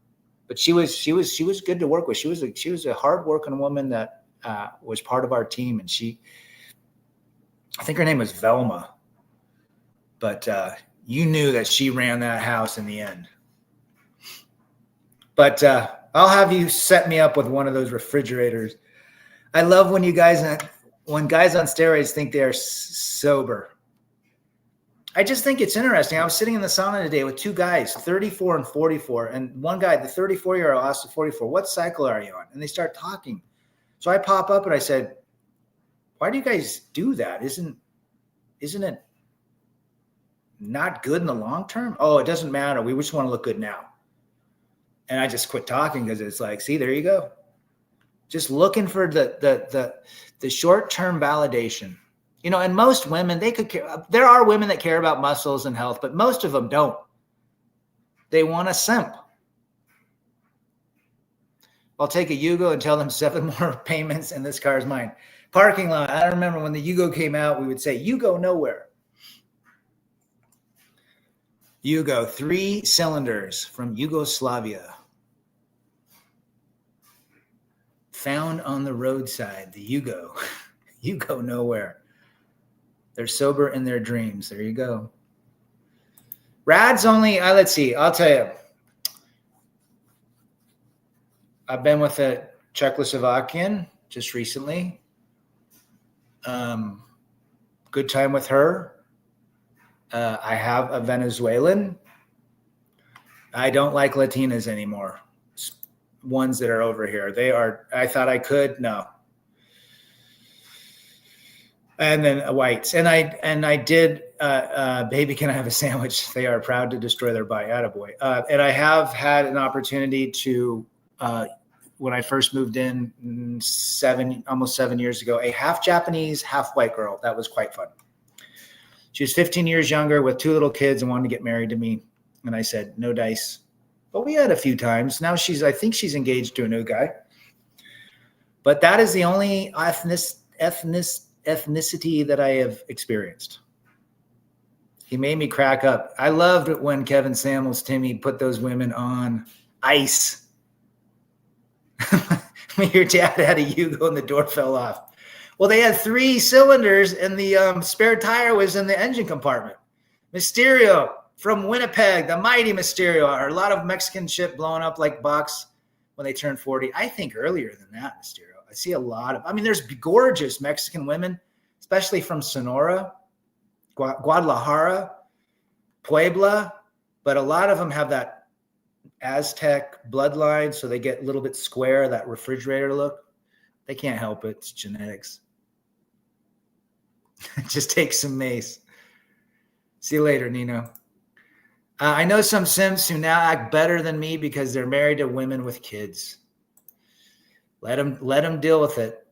But she was good to work with. She was a hardworking woman that was part of our team, and I think her name was Velma. But you knew that she ran that house in the end. But I'll have you set me up with one of those refrigerators. I love when guys on steroids think they are sober. I just think it's interesting. I was sitting in the sauna today with two guys, 34 and 44. And one guy, the 34-year-old, asked the 44, what cycle are you on? And they start talking. So I pop up and I said, why do you guys do that? Isn't it not good in the long term? Oh, it doesn't matter. We just want to look good now. And I just quit talking because it's like, see, there you go. just looking for the short-term validation. You know, and most women, they could care. There are women that care about muscles and health, but most of them don't. They want a simp. I'll take a Yugo and tell them 7 more payments and this car is mine. Parking lot. I remember when the Yugo came out, we would say, you go nowhere. Yugo, 3 cylinders from Yugoslavia. Found on the roadside, the Yugo. You go nowhere. They're sober in their dreams. There you go. Rad's only, let's see, I'll tell you. I've been with a Czechoslovakian just recently. Good time with her. I have a Venezuelan. I don't like Latinas anymore. Ones that are over here. They are, I thought I could, no. And then whites. And I did, baby, can I have a sandwich? They are proud to destroy their body. Attaboy. And I have had an opportunity to, when I first moved in almost 7 years ago, a half Japanese, half white girl. That was quite fun. She was 15 years younger with 2 little kids and wanted to get married to me. And I said, no dice. But we had a few times. Now I think she's engaged to a new guy. But that is the only ethnicity that I have experienced. He made me crack up. I loved it when Kevin Samuels, Timmy, put those women on ice. Your dad had a Yugo and the door fell off. Well, they had 3 cylinders and the spare tire was in the engine compartment. Mysterio from Winnipeg, the mighty Mysterio. A lot of Mexican shit blowing up like box when they turn 40. I think earlier than that, Mysterio. I see a lot of, there's gorgeous Mexican women, especially from Sonora, Guadalajara, Puebla, but a lot of them have that Aztec bloodline, so they get a little bit square, that refrigerator look. They can't help it. It's genetics. Just take some mace. See you later, Nino. I know some simps who now act better than me because they're married to women with kids. Let them deal with it.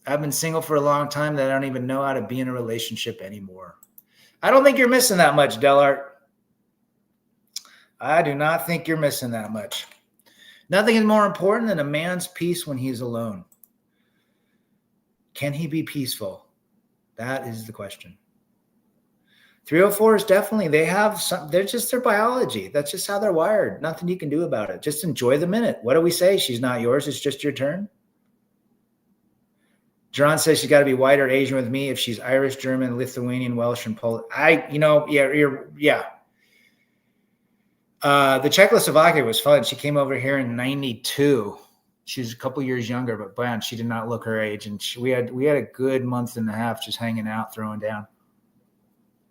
I've been single for a long time that I don't even know how to be in a relationship anymore. I don't think you're missing that much, Delart. I do not think you're missing that much. Nothing is more important than a man's peace when he's alone. Can he be peaceful? That is the question. 304 is definitely, they're just their biology. That's just how they're wired. Nothing you can do about it. Just enjoy the minute. What do we say? She's not yours. It's just your turn. John says she's got to be white or Asian with me if she's Irish, German, Lithuanian, Welsh, and Polish. Yeah. The Czechoslovakia was fun. She came over here in 92. She was a couple years younger, but man, she did not look her age. And we had a good month and a half just hanging out, throwing down.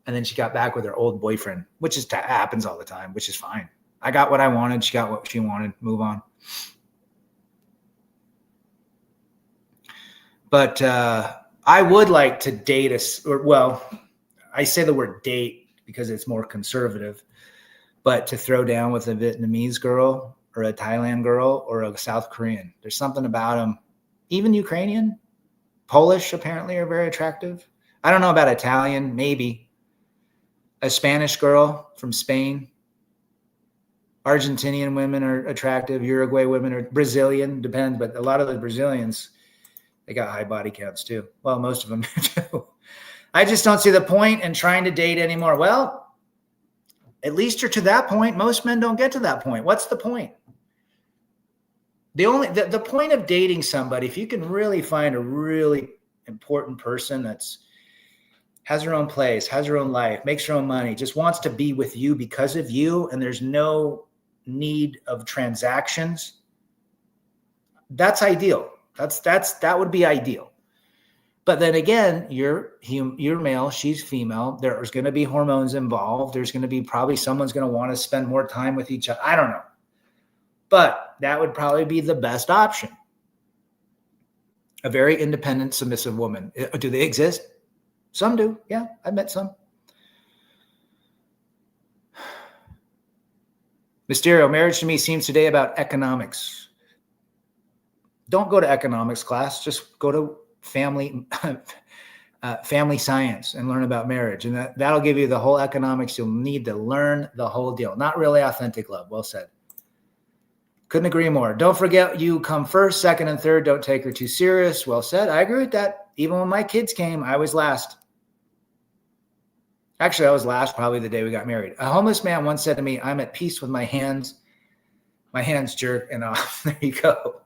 And then she got back with her old boyfriend, which happens all the time, which is fine. I got what I wanted. She got what she wanted. Move on. But I would like to date I say the word date because it's more conservative, but to throw down with a Vietnamese girl or a Thailand girl or a South Korean. There's something about them. Even Ukrainian, Polish apparently are very attractive. I don't know about Italian, maybe. A Spanish girl from Spain. Argentinian women are attractive. Uruguay women are Brazilian, depends, but a lot of the Brazilians, they got high body counts too. Well, most of them do. I just don't see the point in trying to date anymore. Well, at least you're to that point. Most men don't get to that point. What's the point? The point of dating somebody, if you can really find a really important person that's has her own place, has her own life, makes her own money, just wants to be with you because of you, and there's no need of transactions, that's ideal. That would be ideal. But then again, you're male, she's female. There's going to be hormones involved. There's going to be probably someone's going to want to spend more time with each other. I don't know. But that would probably be the best option. A very independent, submissive woman. Do they exist? Some do. Yeah, I've met some. Mysterio, marriage to me seems today about economics. don't go to economics class. Just go to family science and learn about marriage. And that'll give you the whole economics you'll need to learn the whole deal. Not really authentic love. Well said. Couldn't agree more. Don't forget you come first, second, and third. Don't take her too serious. Well said. I agree with that. Even when my kids came, I was last. Actually, I was last probably the day we got married. A homeless man once said to me, I'm at peace with my hands. My hands jerk and off. There you go.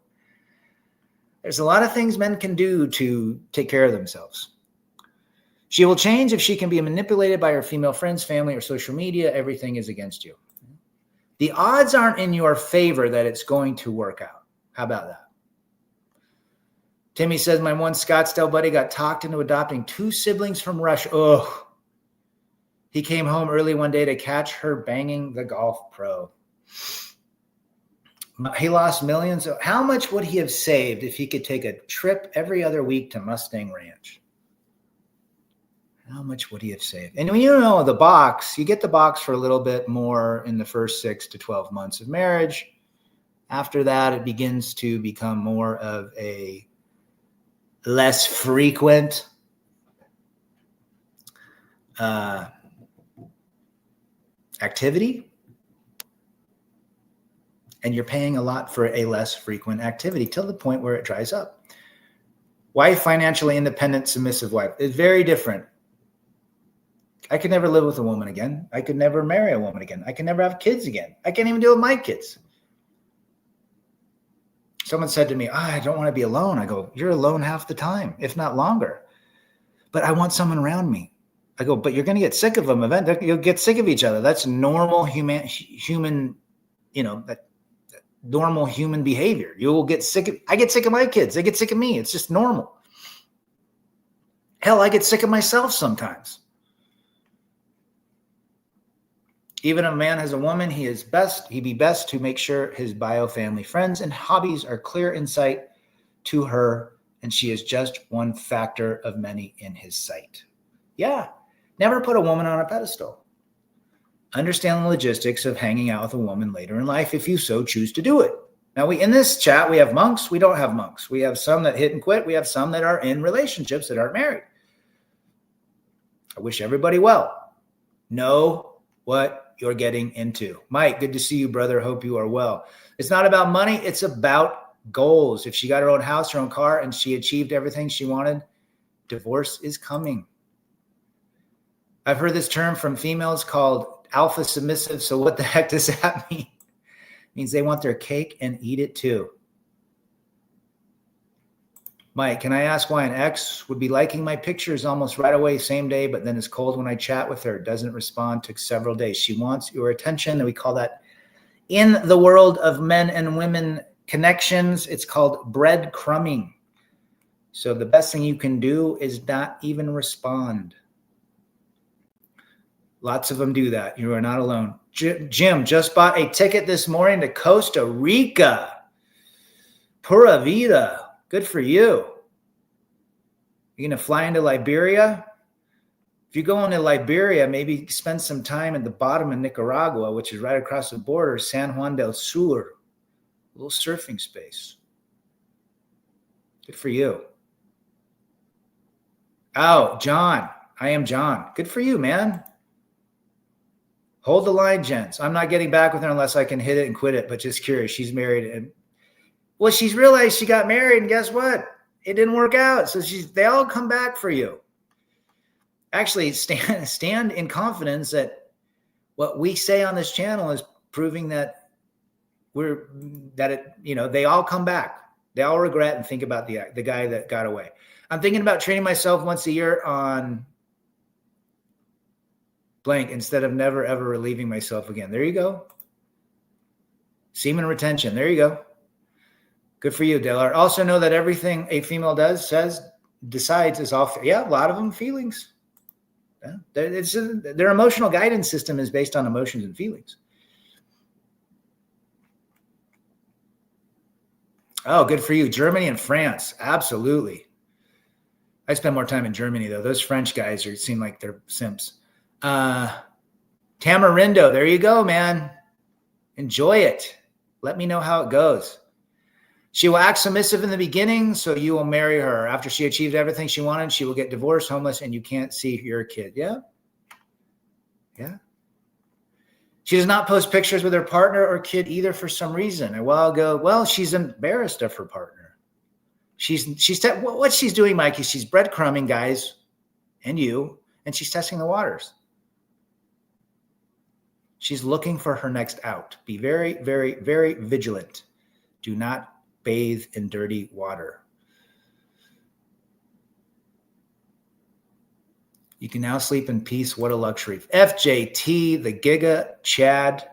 There's a lot of things men can do to take care of themselves. She will change if she can be manipulated by her female friends, family, or social media. Everything is against you. The odds aren't in your favor that it's going to work out. How about that? Timmy says, my one Scottsdale buddy got talked into adopting 2 siblings from Russia. Oh, he came home early one day to catch her banging the golf pro. He lost millions. How much would he have saved if he could take a trip every other week to Mustang Ranch? How much would he have saved? And when you know the box, you get the box for a little bit more in the first 6 to 12 months of marriage. After that, it begins to become more of a less frequent activity. And you're paying a lot for a less frequent activity till the point where it dries up. Wife, financially independent, submissive wife. It's very different. I could never live with a woman again. I could never marry a woman again. I can never have kids again. I can't even deal with my kids. Someone said to me, I don't want to be alone. I go, you're alone half the time, if not longer. But I want someone around me. I go, but you're going to get sick of them. You'll get sick of each other. That's normal human, that normal human behavior. You will get sick of, I get sick of my kids. They get sick of me. It's just normal. Hell, I get sick of myself sometimes. Even if a man has a woman, he'd be best to make sure his bio, family, friends, and hobbies are clear in sight to her, and she is just one factor of many in his sight. Yeah, never put a woman on a pedestal. Understand the logistics of hanging out with a woman later in life if you so choose to do it. Now, in this chat, we have monks. We don't have monks. We have some that hit and quit. We have some that are in relationships that aren't married. I wish everybody well. Know what you're getting into. Mike, good to see you, brother. Hope you are well. It's not about money. It's about goals. If she got her own house, her own car, and she achieved everything she wanted, divorce is coming. I've heard this term from females called alpha submissive. So what the heck does that mean? It means they want their cake and eat it too. Mike, can I ask why an ex would be liking my pictures almost right away, same day, but then is cold when I chat with her, doesn't respond, took several days. She wants your attention, and we call that, in the world of men and women connections, it's called breadcrumbing. So the best thing you can do is not even respond. Lots of them do that. You are not alone. Jim just bought a ticket this morning to Costa Rica. Pura vida. Good for you. You're going to fly into Liberia? If you go into Liberia, maybe spend some time at the bottom of Nicaragua, which is right across the border, San Juan del Sur. A little surfing space. Good for you. Oh, John. I am John. Good for you, man. Hold the line, gents. I'm not getting back with her unless I can hit it and quit it, but just curious. She's married and well, she's realized she got married, and guess what? It didn't work out. So they all come back for you. Actually, stand in confidence that what we say on this channel is proving that they all come back. They all regret and think about the guy that got away. I'm thinking about training myself once a year on blank instead of never, ever relieving myself again. There you go. Semen retention. There you go. Good for you, Dale. Also know that everything a female decides is all. Yeah, a lot of them feelings. Yeah, their emotional guidance system is based on emotions and feelings. Oh, good for you. Germany and France. Absolutely. I spend more time in Germany, though. Those French guys seem like they're simps. Tamarindo. There you go, man. Enjoy it. Let me know how it goes. She will act submissive in the beginning, so you will marry her. After she achieved everything she wanted, she will get divorced, homeless, and you can't see your kid. Yeah. Yeah. She does not post pictures with her partner or kid either for some reason. A while ago, well, she's embarrassed of her partner. What she's doing, Mikey, she's breadcrumbing guys and you, and she's testing the waters. She's looking for her next out. Be very, very, very vigilant. Do not bathe in dirty water. You can now sleep in peace. What a luxury. FJT, the Giga, Chad.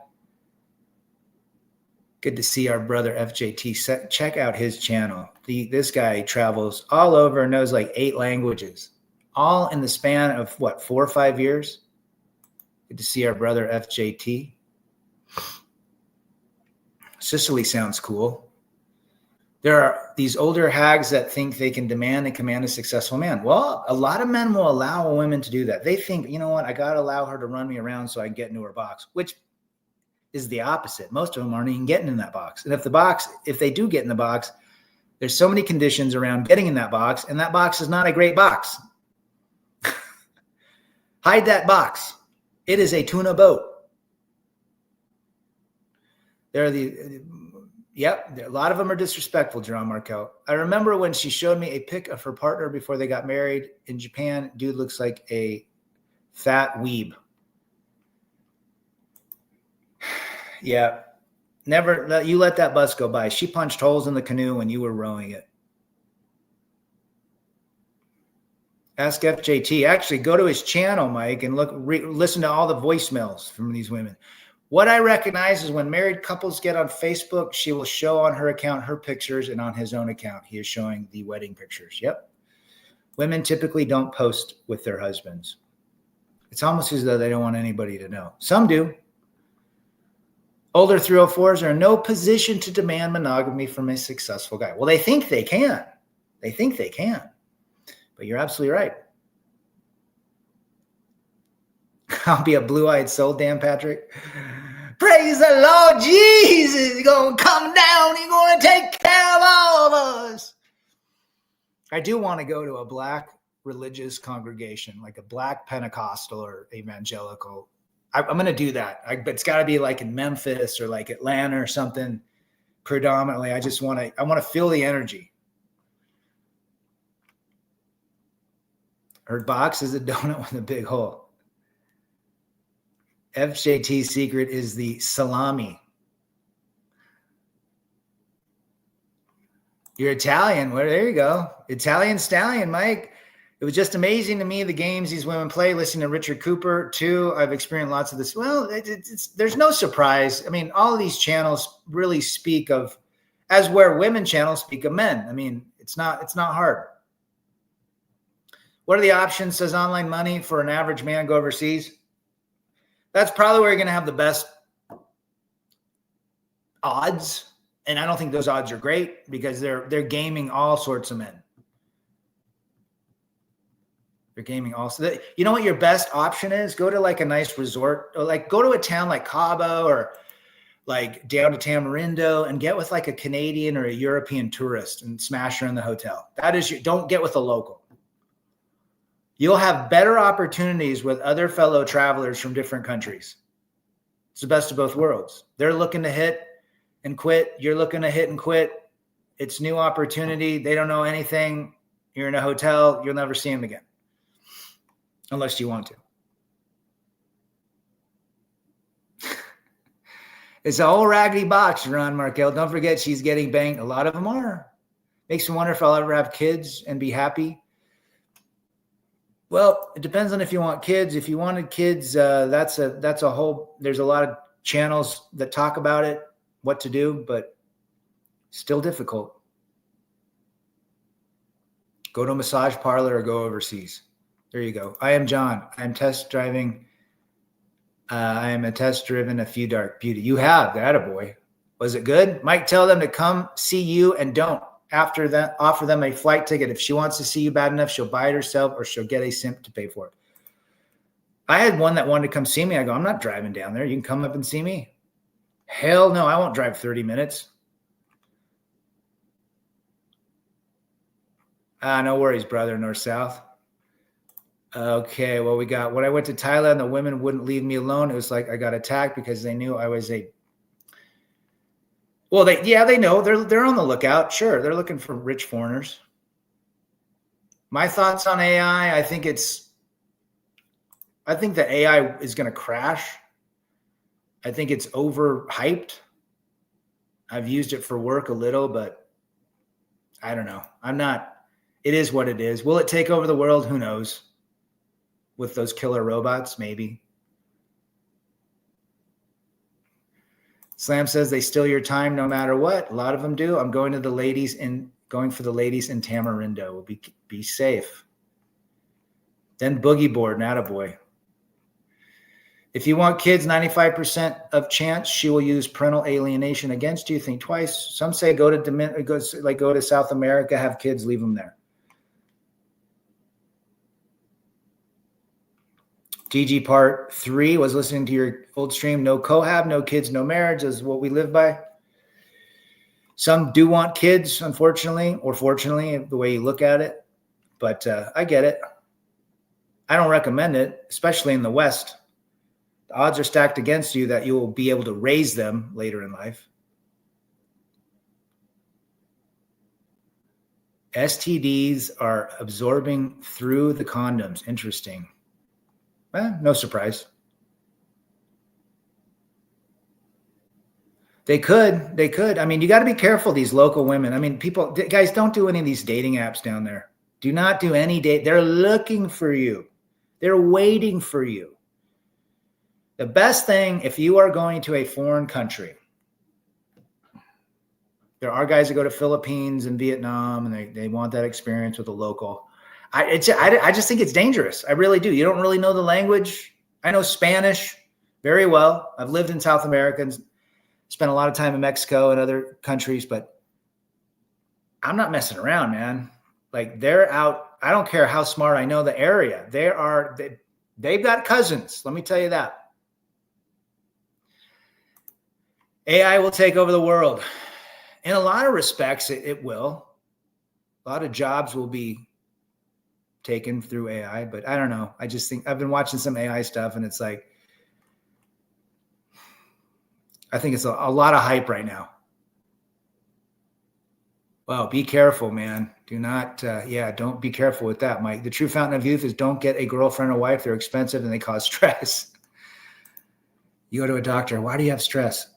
Good to see our brother FJT. Check out his channel. This guy travels all over, knows like 8 languages, all in the span of what, 4 or 5 years? Good to see our brother FJT. Sicily sounds cool. There are these older hags that think they can demand and command a successful man. Well, a lot of men will allow a woman to do that. They think, you know what, I got to allow her to run me around so I can get into her box, which is the opposite. Most of them aren't even getting in that box. And if they do get in the box, there's so many conditions around getting in that box, and that box is not a great box. Hide that box. It is a tuna boat. There are a lot of them are disrespectful, Jerome Markel. I remember when she showed me a pic of her partner before they got married in Japan. Dude looks like a fat weeb. Yeah. You let that bus go by. She punched holes in the canoe when you were rowing it. Ask FJT. Actually, go to his channel, Mike, and listen to all the voicemails from these women. What I recognize is when married couples get on Facebook, she will show on her account her pictures, and on his own account, he is showing the wedding pictures. Yep. Women typically don't post with their husbands. It's almost as though they don't want anybody to know. Some do. Older 304s are in no position to demand monogamy from a successful guy. Well, they think they can. But you're absolutely right. I'll be a blue-eyed soul, Dan Patrick. Praise the Lord Jesus. He's going to come down. He's going to take care of all of us. I do want to go to a black religious congregation, like a black Pentecostal or evangelical. I'm going to do that. But it's got to be like in Memphis or like Atlanta or something predominantly. I want to feel the energy. Her box is a donut with a big hole. FJT's secret is the salami. You're Italian. Well, there you go. Italian stallion, Mike. It was just amazing to me, the games these women play, listening to Richard Cooper, too. I've experienced lots of this. Well, there's no surprise. I mean, all of these channels really speak of, as where women channels speak of men. I mean, it's not hard. What are the options? Says online money for an average man go overseas. That's probably where you're going to have the best odds. And I don't think those odds are great because they're gaming all sorts of men. They're gaming also. You know what your best option is? Go to like a nice resort, or like go to a town like Cabo or like down to Tamarindo and get with like a Canadian or a European tourist and smash her in the hotel. Don't get with a local. You'll have better opportunities with other fellow travelers from different countries. It's the best of both worlds. They're looking to hit and quit. You're looking to hit and quit. It's new opportunity. They don't know anything. You're in a hotel. You'll never see them again. Unless you want to. It's a whole raggedy box, Ron Markel. Don't forget she's getting banged. A lot of them are. Makes me wonder if I'll ever have kids and be happy. Well, it depends on if you want kids. If you wanted kids, that's a whole, there's a lot of channels that talk about it, what to do, but still difficult. Go to a massage parlor or go overseas. There you go. I am John. I'm test driving. I am a test driven a few dark beauty. You have that, attaboy. Was it good? Mike, tell them to come see you and don't. After that, offer them a flight ticket. If she wants to see you bad enough, she'll buy it herself or she'll get a simp to pay for it. I had one that wanted to come see me. I go, I'm not driving down there. You can come up and see me. Hell no, I won't drive 30 minutes. No worries, brother, north south. Okay, well, we got, when I went to Thailand, the women wouldn't leave me alone. It was like I got attacked because they knew I was well, they know. They're on the lookout. Sure, they're looking for rich foreigners. My thoughts on AI, I think that AI is going to crash. I think it's overhyped. I've used it for work a little, but I don't know. It is what it is. Will it take over the world? Who knows? With those killer robots, maybe. Slam says they steal your time no matter what. A lot of them do. I'm going for the ladies in Tamarindo. We'll be safe. Then boogie board, attaboy. If you want kids, 95% of chance she will use parental alienation against you. Think twice. Some say go to South America, have kids, leave them there. GG part 3 was listening to your old stream. No cohab, no kids, no marriage is what we live by. Some do want kids, unfortunately, or fortunately, the way you look at it. But I get it. I don't recommend it, especially in the West. The odds are stacked against you that you will be able to raise them later in life. STDs are absorbing through the condoms. Interesting. No surprise. They could. I mean, you got to be careful, these local women. I mean, guys, don't do any of these dating apps down there. Do not do any date. They're looking for you. They're waiting for you. The best thing, if you are going to a foreign country, there are guys that go to Philippines and Vietnam, and they want that experience with a local. I just think it's dangerous. I really do. You don't really know the language. I know Spanish very well. I've lived in South America and spent a lot of time in Mexico and other countries, but I'm not messing around, man. Like, they're out. I don't care how smart I know the area. They've got cousins. Let me tell you that. AI will take over the world. In a lot of respects, it will. A lot of jobs will be taken through AI, but I don't know. I just think I've been watching some AI stuff, and it's like, I think it's a lot of hype right now. Well, be careful, man. Do not, don't be careful with that, Mike. The true fountain of youth is don't get a girlfriend or wife. They're expensive and they cause stress. You go to a doctor. Why do you have stress?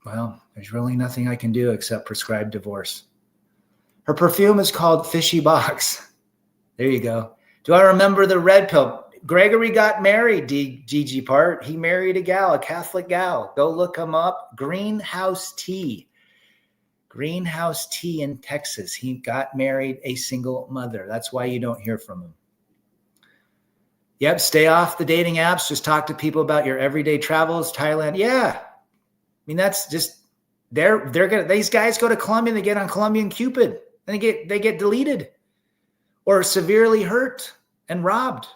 Well, there's really nothing I can do except prescribe divorce. Her perfume is called Fishy Box. There you go. Do I remember the red pill? Gregory got married, GG part. He married a Catholic gal. Go look him up. Greenhouse Tea in Texas. He got married a single mother. That's why you don't hear from him. Yep, stay off the dating apps. Just talk to people about your everyday travels. Thailand. Yeah. I mean, that's just, these guys go to Colombia, they get on Colombian Cupid, and they get deleted or severely hurt and robbed.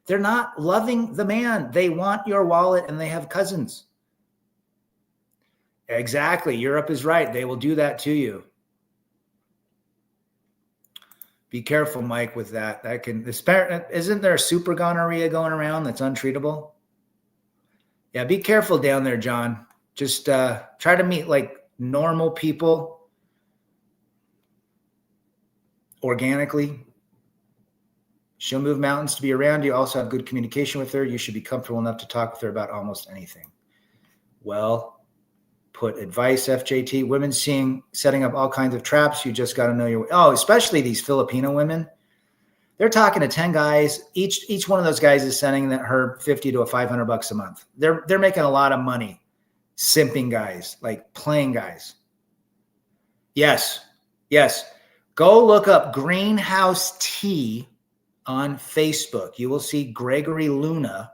They're not loving the man. They want your wallet, and they have cousins. Exactly. Europe is right. They will do that to you. Be careful, Mike, with that. Isn't there a super gonorrhea going around that's untreatable? Yeah, be careful down there, John. Just try to meet like normal people organically. She'll move mountains to be around you. Also have good communication with her. You should be comfortable enough to talk with her about almost anything. Well put advice, FJT. Women setting up all kinds of traps. You just got to know your way. Oh, especially these Filipino women. They're talking to 10 guys. Each one of those guys is sending her $50 to $500 a month. They're making a lot of money. Simping guys, like playing guys. Yes. Go look up Greenhouse Tea on Facebook. You will see Gregory Luna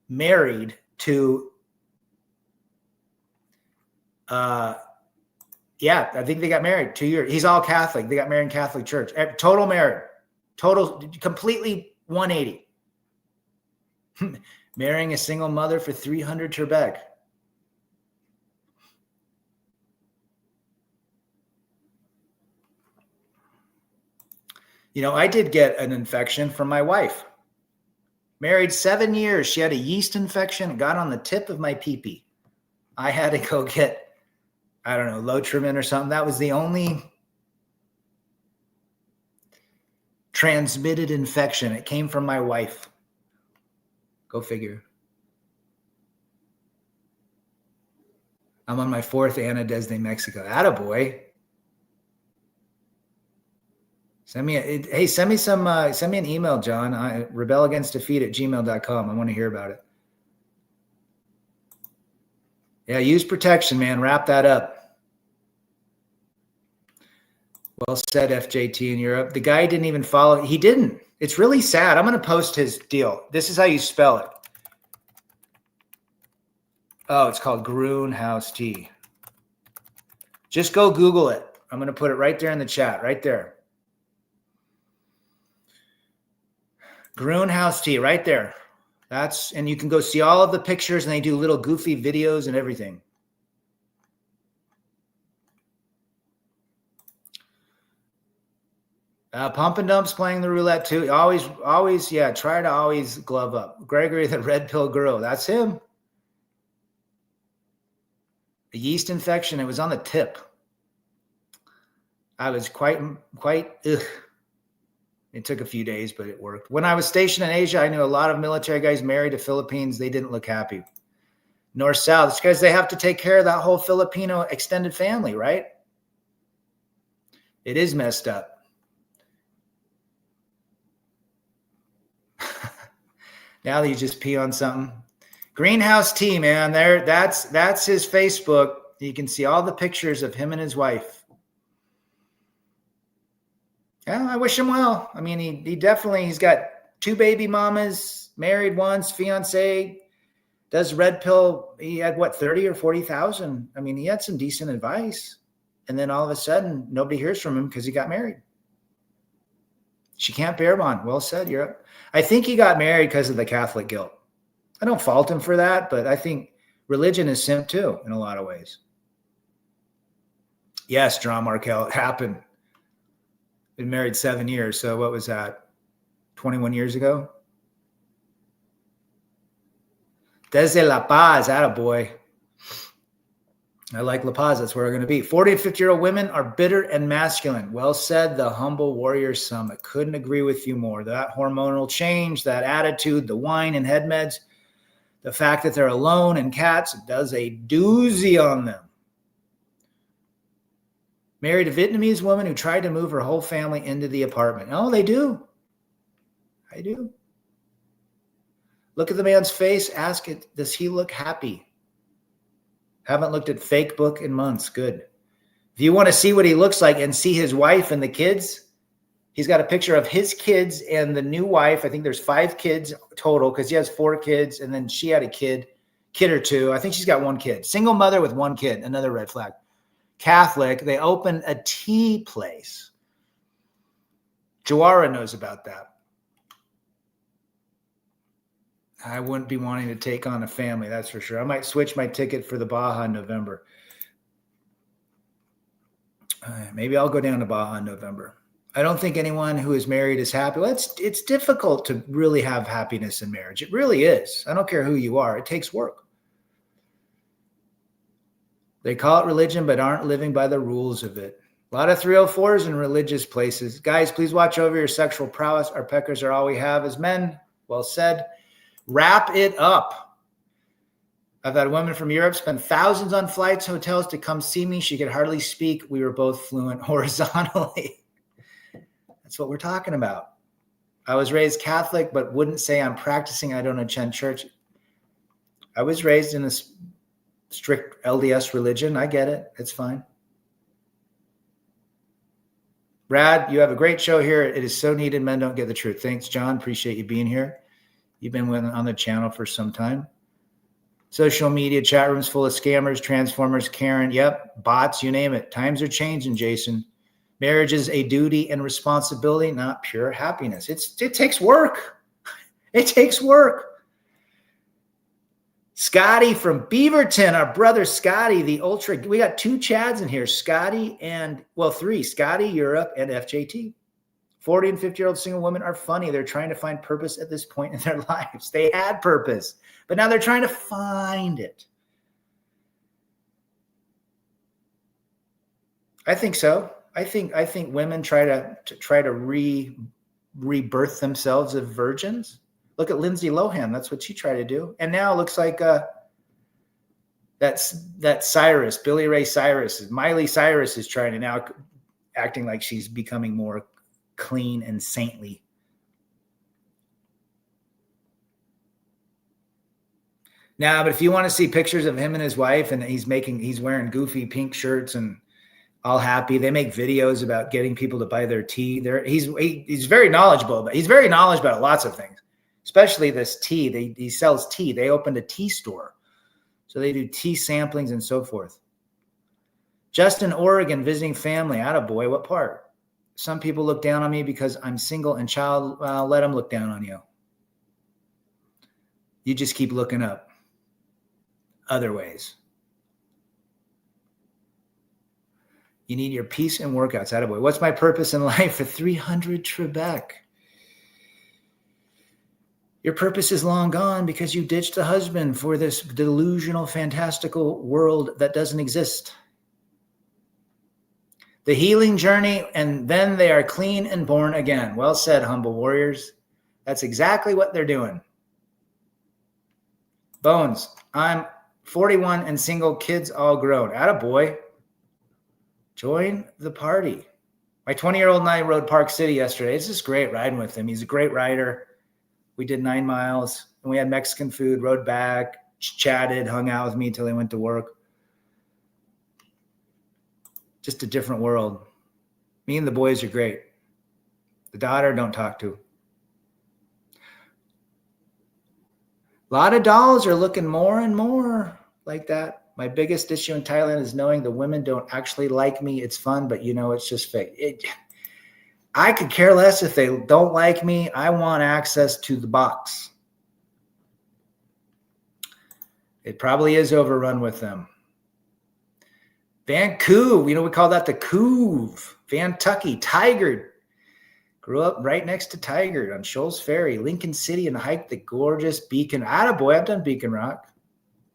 married to, I think they got married 2 years. He's all Catholic. They got married in Catholic church. Total married. Total, completely 180. Marrying a single mother for 300 Trebek. I did get an infection from my wife. Married 7 years. She had a yeast infection. It got on the tip of my pee-pee. I had to go get, I don't know, Lotrimin or something. That was the only transmitted infection. It came from my wife. Go figure. I'm on my 4th Ana Desde Mexico. Attaboy. Send me an email, John. rebelagainstdefeat@gmail.com. I want to hear about it. Yeah, use protection, man. Wrap that up. Well said, FJT in Europe. The guy didn't even follow. He didn't. It's really sad. I'm going to post his deal. This is how you spell it. Oh, it's called Grünhaus tea. Just go Google it. I'm going to put it right there in the chat, right there. Grünhaus tea, right there. And you can go see all of the pictures, and they do little goofy videos and everything. Pump and Dump's playing the roulette too. Always, yeah, try to always glove up. Gregory, the red pill guru, that's him. A yeast infection, it was on the tip. I was quite ugh. It took a few days, but it worked. When I was stationed in Asia, I knew a lot of military guys married to Philippines. They didn't look happy. North, South. It's because they have to take care of that whole Filipino extended family, right? It is messed up. Now that you just pee on something. Greenhouse tea, man. That's his Facebook. You can see all the pictures of him and his wife. Yeah, I wish him well. I mean, he's got 2 baby mamas, married once, fiance, does red pill. He had 30 or 40,000. I mean, he had some decent advice. And then all of a sudden, nobody hears from him because he got married. She can't bear bond. Well said, Europe. I think he got married because of the Catholic guilt. I don't fault him for that, but I think religion is sin too in a lot of ways. Yes, John Markel, it happened. Been married 7 years. So what was that? 21 years ago? Desde La Paz, attaboy. I like La Paz. That's where we're going to be. 40 to 50-year-old women are bitter and masculine. Well said, the Humble Warrior Summit. Couldn't agree with you more. That hormonal change, that attitude, the wine and head meds, the fact that they're alone and cats, it does a doozy on them. Married a Vietnamese woman who tried to move her whole family into the apartment. Oh, they do. I do. Look at the man's face. Ask it, does he look happy? Haven't looked at fake book in months. Good. If you want to see what he looks like and see his wife and the kids, he's got a picture of his kids and the new wife. I think there's 5 kids total because he has 4 kids, and then she had a kid or 2. I think she's got 1 kid. Single mother with 1 kid. Another red flag. Catholic. They opened a tea place. Joara knows about that. I wouldn't be wanting to take on a family, that's for sure. I might switch my ticket for the Baja in November. Maybe I'll go down to Baja in November. I don't think anyone who is married is happy. Well, it's difficult to really have happiness in marriage. It really is. I don't care who you are. It takes work. They call it religion, but aren't living by the rules of it. A lot of 304s in religious places. Guys, please watch over your sexual prowess. Our peckers are all we have as men. Well said. Wrap it up. I've had women from Europe spend thousands on flights, hotels to come see me. She could hardly speak. We were both fluent horizontally. That's what we're talking about. I was raised Catholic, but wouldn't say I'm practicing. I don't attend church. I was raised in a strict LDS religion. I get it. It's fine. Brad, you have a great show here. It is so needed. Men don't get the truth. Thanks, John. Appreciate you being here. You've been on the channel for some time. Social media chat rooms full of scammers, transformers, Karen. Yep. Bots, you name it. Times are changing, Jason. Marriage is a duty and responsibility, not pure happiness. It takes work. It takes work. Scotty from Beaverton, our brother Scotty, the ultra. We got 2 Chads in here. Scotty and, 3. Scotty, Europe, and FJT. 40 and 50-year-old single women are funny. They're trying to find purpose at this point in their lives. They had purpose, but now they're trying to find it. I think so. I think women try to rebirth themselves as virgins. Look at Lindsay Lohan. That's what she tried to do. And now it looks like that Cyrus, Billy Ray Cyrus, Miley Cyrus is trying to now acting like she's becoming more clean and saintly. Now, but if you want to see pictures of him and his wife, and he's wearing goofy pink shirts and all happy. They make videos about getting people to buy their tea. He's very knowledgeable, but he's very knowledgeable about lots of things, especially this tea. He sells tea. They opened a tea store. So they do tea samplings and so forth. Justin, Oregon, visiting family. Attaboy, what part? Some people look down on me because I'm single and child. Well, let them look down on you. You just keep looking up other ways. You need your peace and workouts. Attaboy. What's my purpose in life for 300 Trebek? Your purpose is long gone because you ditched the husband for this delusional, fantastical world that doesn't exist. The healing journey, and then they are clean and born again. Well said, humble warriors. That's exactly what they're doing. Bones, I'm 41 and single, kids all grown. Attaboy. Join the party. My 20-year-old and I rode Park City yesterday. It's just great riding with him. He's a great rider. We did 9 miles, and we had Mexican food, rode back, chatted, hung out with me until he went to work. Just a different world. Me and the boys are great. The daughter, don't talk to. A lot of dolls are looking more and more like that. My biggest issue in Thailand is knowing the women don't actually like me. It's fun, but it's just fake. I could care less if they don't like me. I want access to the box. It probably is overrun with them. Vancouver, we call that the Couve. Vantucky, Tigard. Grew up right next to Tigard on Shoals Ferry, Lincoln City, and hiked the gorgeous Beacon. Attaboy, I've done Beacon Rock.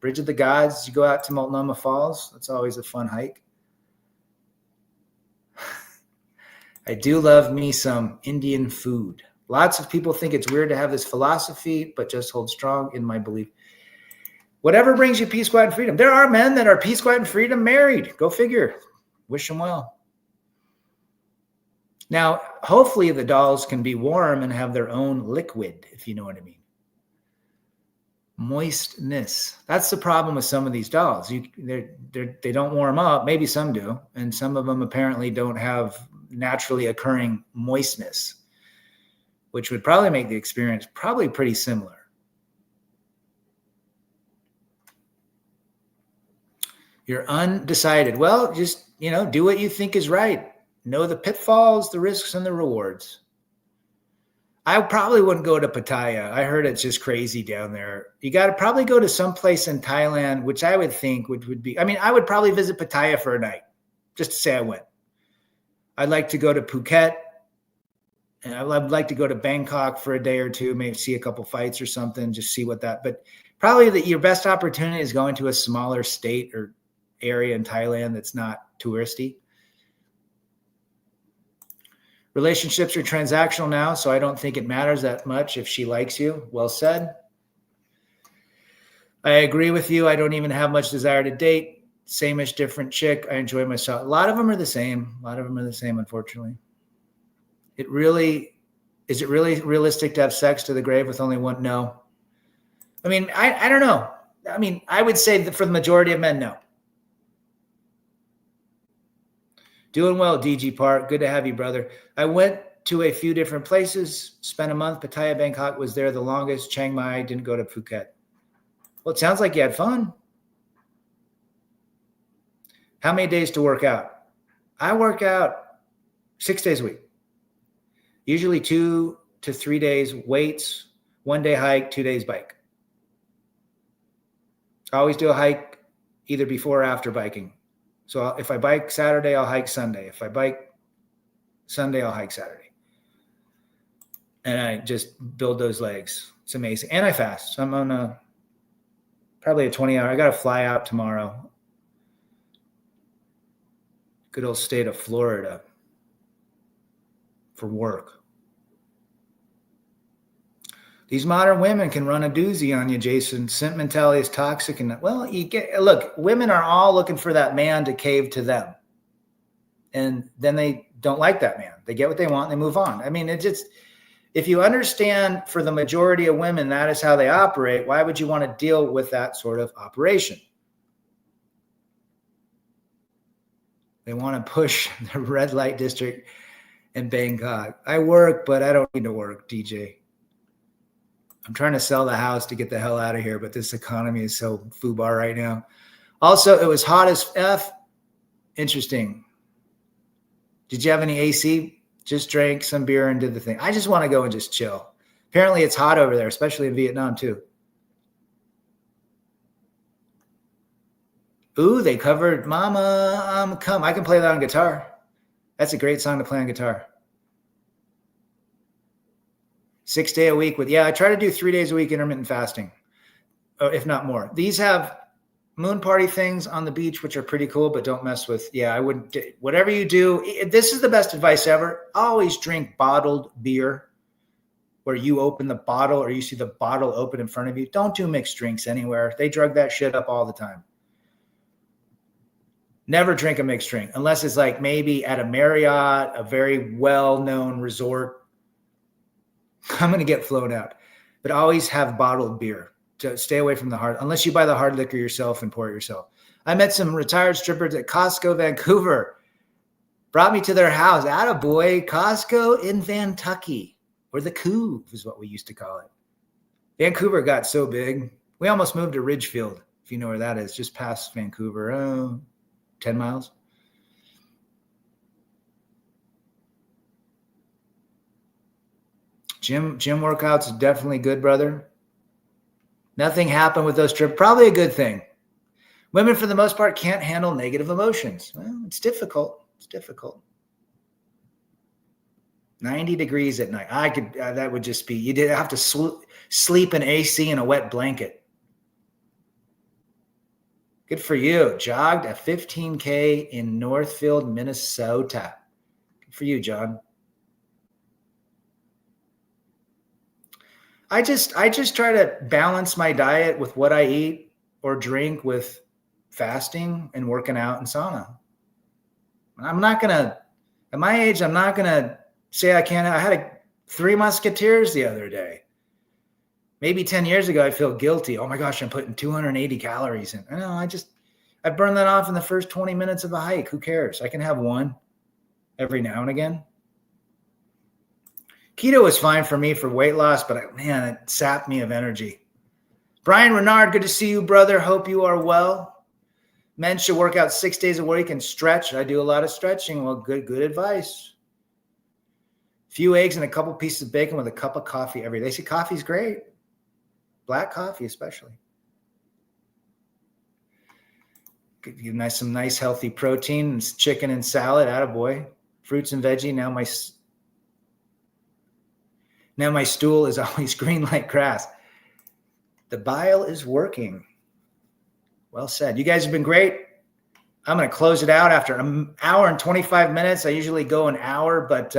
Bridge of the Gods, you go out to Multnomah Falls. That's always a fun hike. I do love me some Indian food. Lots of people think it's weird to have this philosophy, but just hold strong in my belief. Whatever brings you peace, quiet, and freedom. There are men that are peace, quiet, and freedom married. Go figure. Wish them well. Now, hopefully the dolls can be warm and have their own liquid, if you know what I mean. Moistness. That's the problem with some of these dolls. They don't warm up. Maybe some do. And some of them apparently don't have naturally occurring moistness, which would probably make the experience probably pretty similar. You're undecided. Well, just, do what you think is right. Know the pitfalls, the risks, and the rewards. I probably wouldn't go to Pattaya. I heard it's just crazy down there. You got to probably go to some place in Thailand, which I would think would be, I would probably visit Pattaya for a night, just to say I went. I'd like to go to Phuket. And I'd like to go to Bangkok for a day or two, maybe see a couple fights or something, just see what that, but probably your best opportunity is going to a smaller state or area in Thailand that's not touristy. Relationships are transactional now, so I don't think it matters that much if she likes you. Well said. I agree with you. I don't even have much desire to date. Same-ish, different chick. I enjoy myself. A lot of them are the same. Unfortunately. Is it really realistic to have sex to the grave with only one? No. I don't know. I would say that for the majority of men, no. Doing well, DG Park. Good to have you, brother. I went to a few different places, spent a month. Pattaya, Bangkok was there the longest. Chiang Mai, didn't go to Phuket. Well, it sounds like you had fun. How many days to work out? I work out 6 days a week. Usually 2 to 3 days weights, 1 day hike, 2 days bike. I always do a hike either before or after biking. So if I bike Saturday, I'll hike Sunday. If I bike Sunday, I'll hike Saturday. and I just build those legs. It's amazing. And I fast. So I'm on probably a 20-hour. I got to fly out tomorrow. Good old state of Florida for work. These modern women can run a doozy on you, Jason. Simp mentality is toxic. And well, look, women are all looking for that man to cave to them. And then they don't like that man. They get what they want and they move on. I mean, it just, if you understand for the majority of women, that is how they operate, why would you want to deal with that sort of operation? They want to push the red light district in Bangkok. I work, but I don't need to work, DJ. I'm trying to sell the house to get the hell out of here, but this economy is so foobar right now. Also, it was hot as F. Interesting. Did you have any AC? Just drank some beer and did the thing. I just want to go and just chill. Apparently it's hot over there, especially in Vietnam too. Ooh, they covered Mama, I'm Come. I can play that on guitar. That's a great song to play on guitar. 6 day a week with, I try to do 3 days a week intermittent fasting, if not more. These have moon party things on the beach, which are pretty cool, but don't mess with, I wouldn't, whatever you do, this is the best advice ever. Always drink bottled beer where you open the bottle or you see the bottle open in front of you. Don't do mixed drinks anywhere. They drug that shit up all the time. Never drink a mixed drink unless it's like maybe at a Marriott, a very well-known resort. I'm going to get flown out, but always have bottled beer to stay away from the hard, unless you buy the hard liquor yourself and pour it yourself. I met some retired strippers at Costco, Vancouver, brought me to their house. Attaboy, Costco in Vantucky, or the Couve is what we used to call it. Vancouver got so big. We almost moved to Ridgefield, if you know where that is, just past Vancouver, 10 miles. Gym workouts is definitely good, brother. Nothing happened with those trips. Probably a good thing. Women, for the most part, can't handle negative emotions. Well, it's difficult. It's difficult. 90 degrees at night. I could. That would just be. You did have to sleep in AC in a wet blanket. Good for you. Jogged a 15K in Northfield, Minnesota. Good for you, John. I just try to balance my diet with what I eat or drink with fasting and working out and sauna. I'm not going to, at my age, I'm not going to say I can't. I had 3 Musketeers the other day. Maybe 10 years ago, I feel guilty. Oh my gosh, I'm putting 280 calories in. No, I burn that off in the first 20 minutes of a hike. Who cares? I can have one every now and again. Keto was fine for me for weight loss, but man, it sapped me of energy. Brian Renard, good to see you, brother. Hope you are well. Men should work out 6 days a week and stretch. I do a lot of stretching. Well, good advice. Few eggs and a couple pieces of bacon with a cup of coffee every day. They say coffee's great. Black coffee especially. Give you some nice healthy protein, chicken and salad. Attaboy. Fruits and veggie. Now my stool is always green like grass. The bile is working. Well said. You guys have been great. I'm going to close it out after an hour and 25 minutes. I usually go an hour, but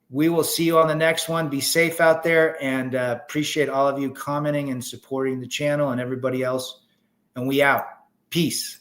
we will see you on the next one. Be safe out there, and appreciate all of you commenting and supporting the channel and everybody else. And we out. Peace.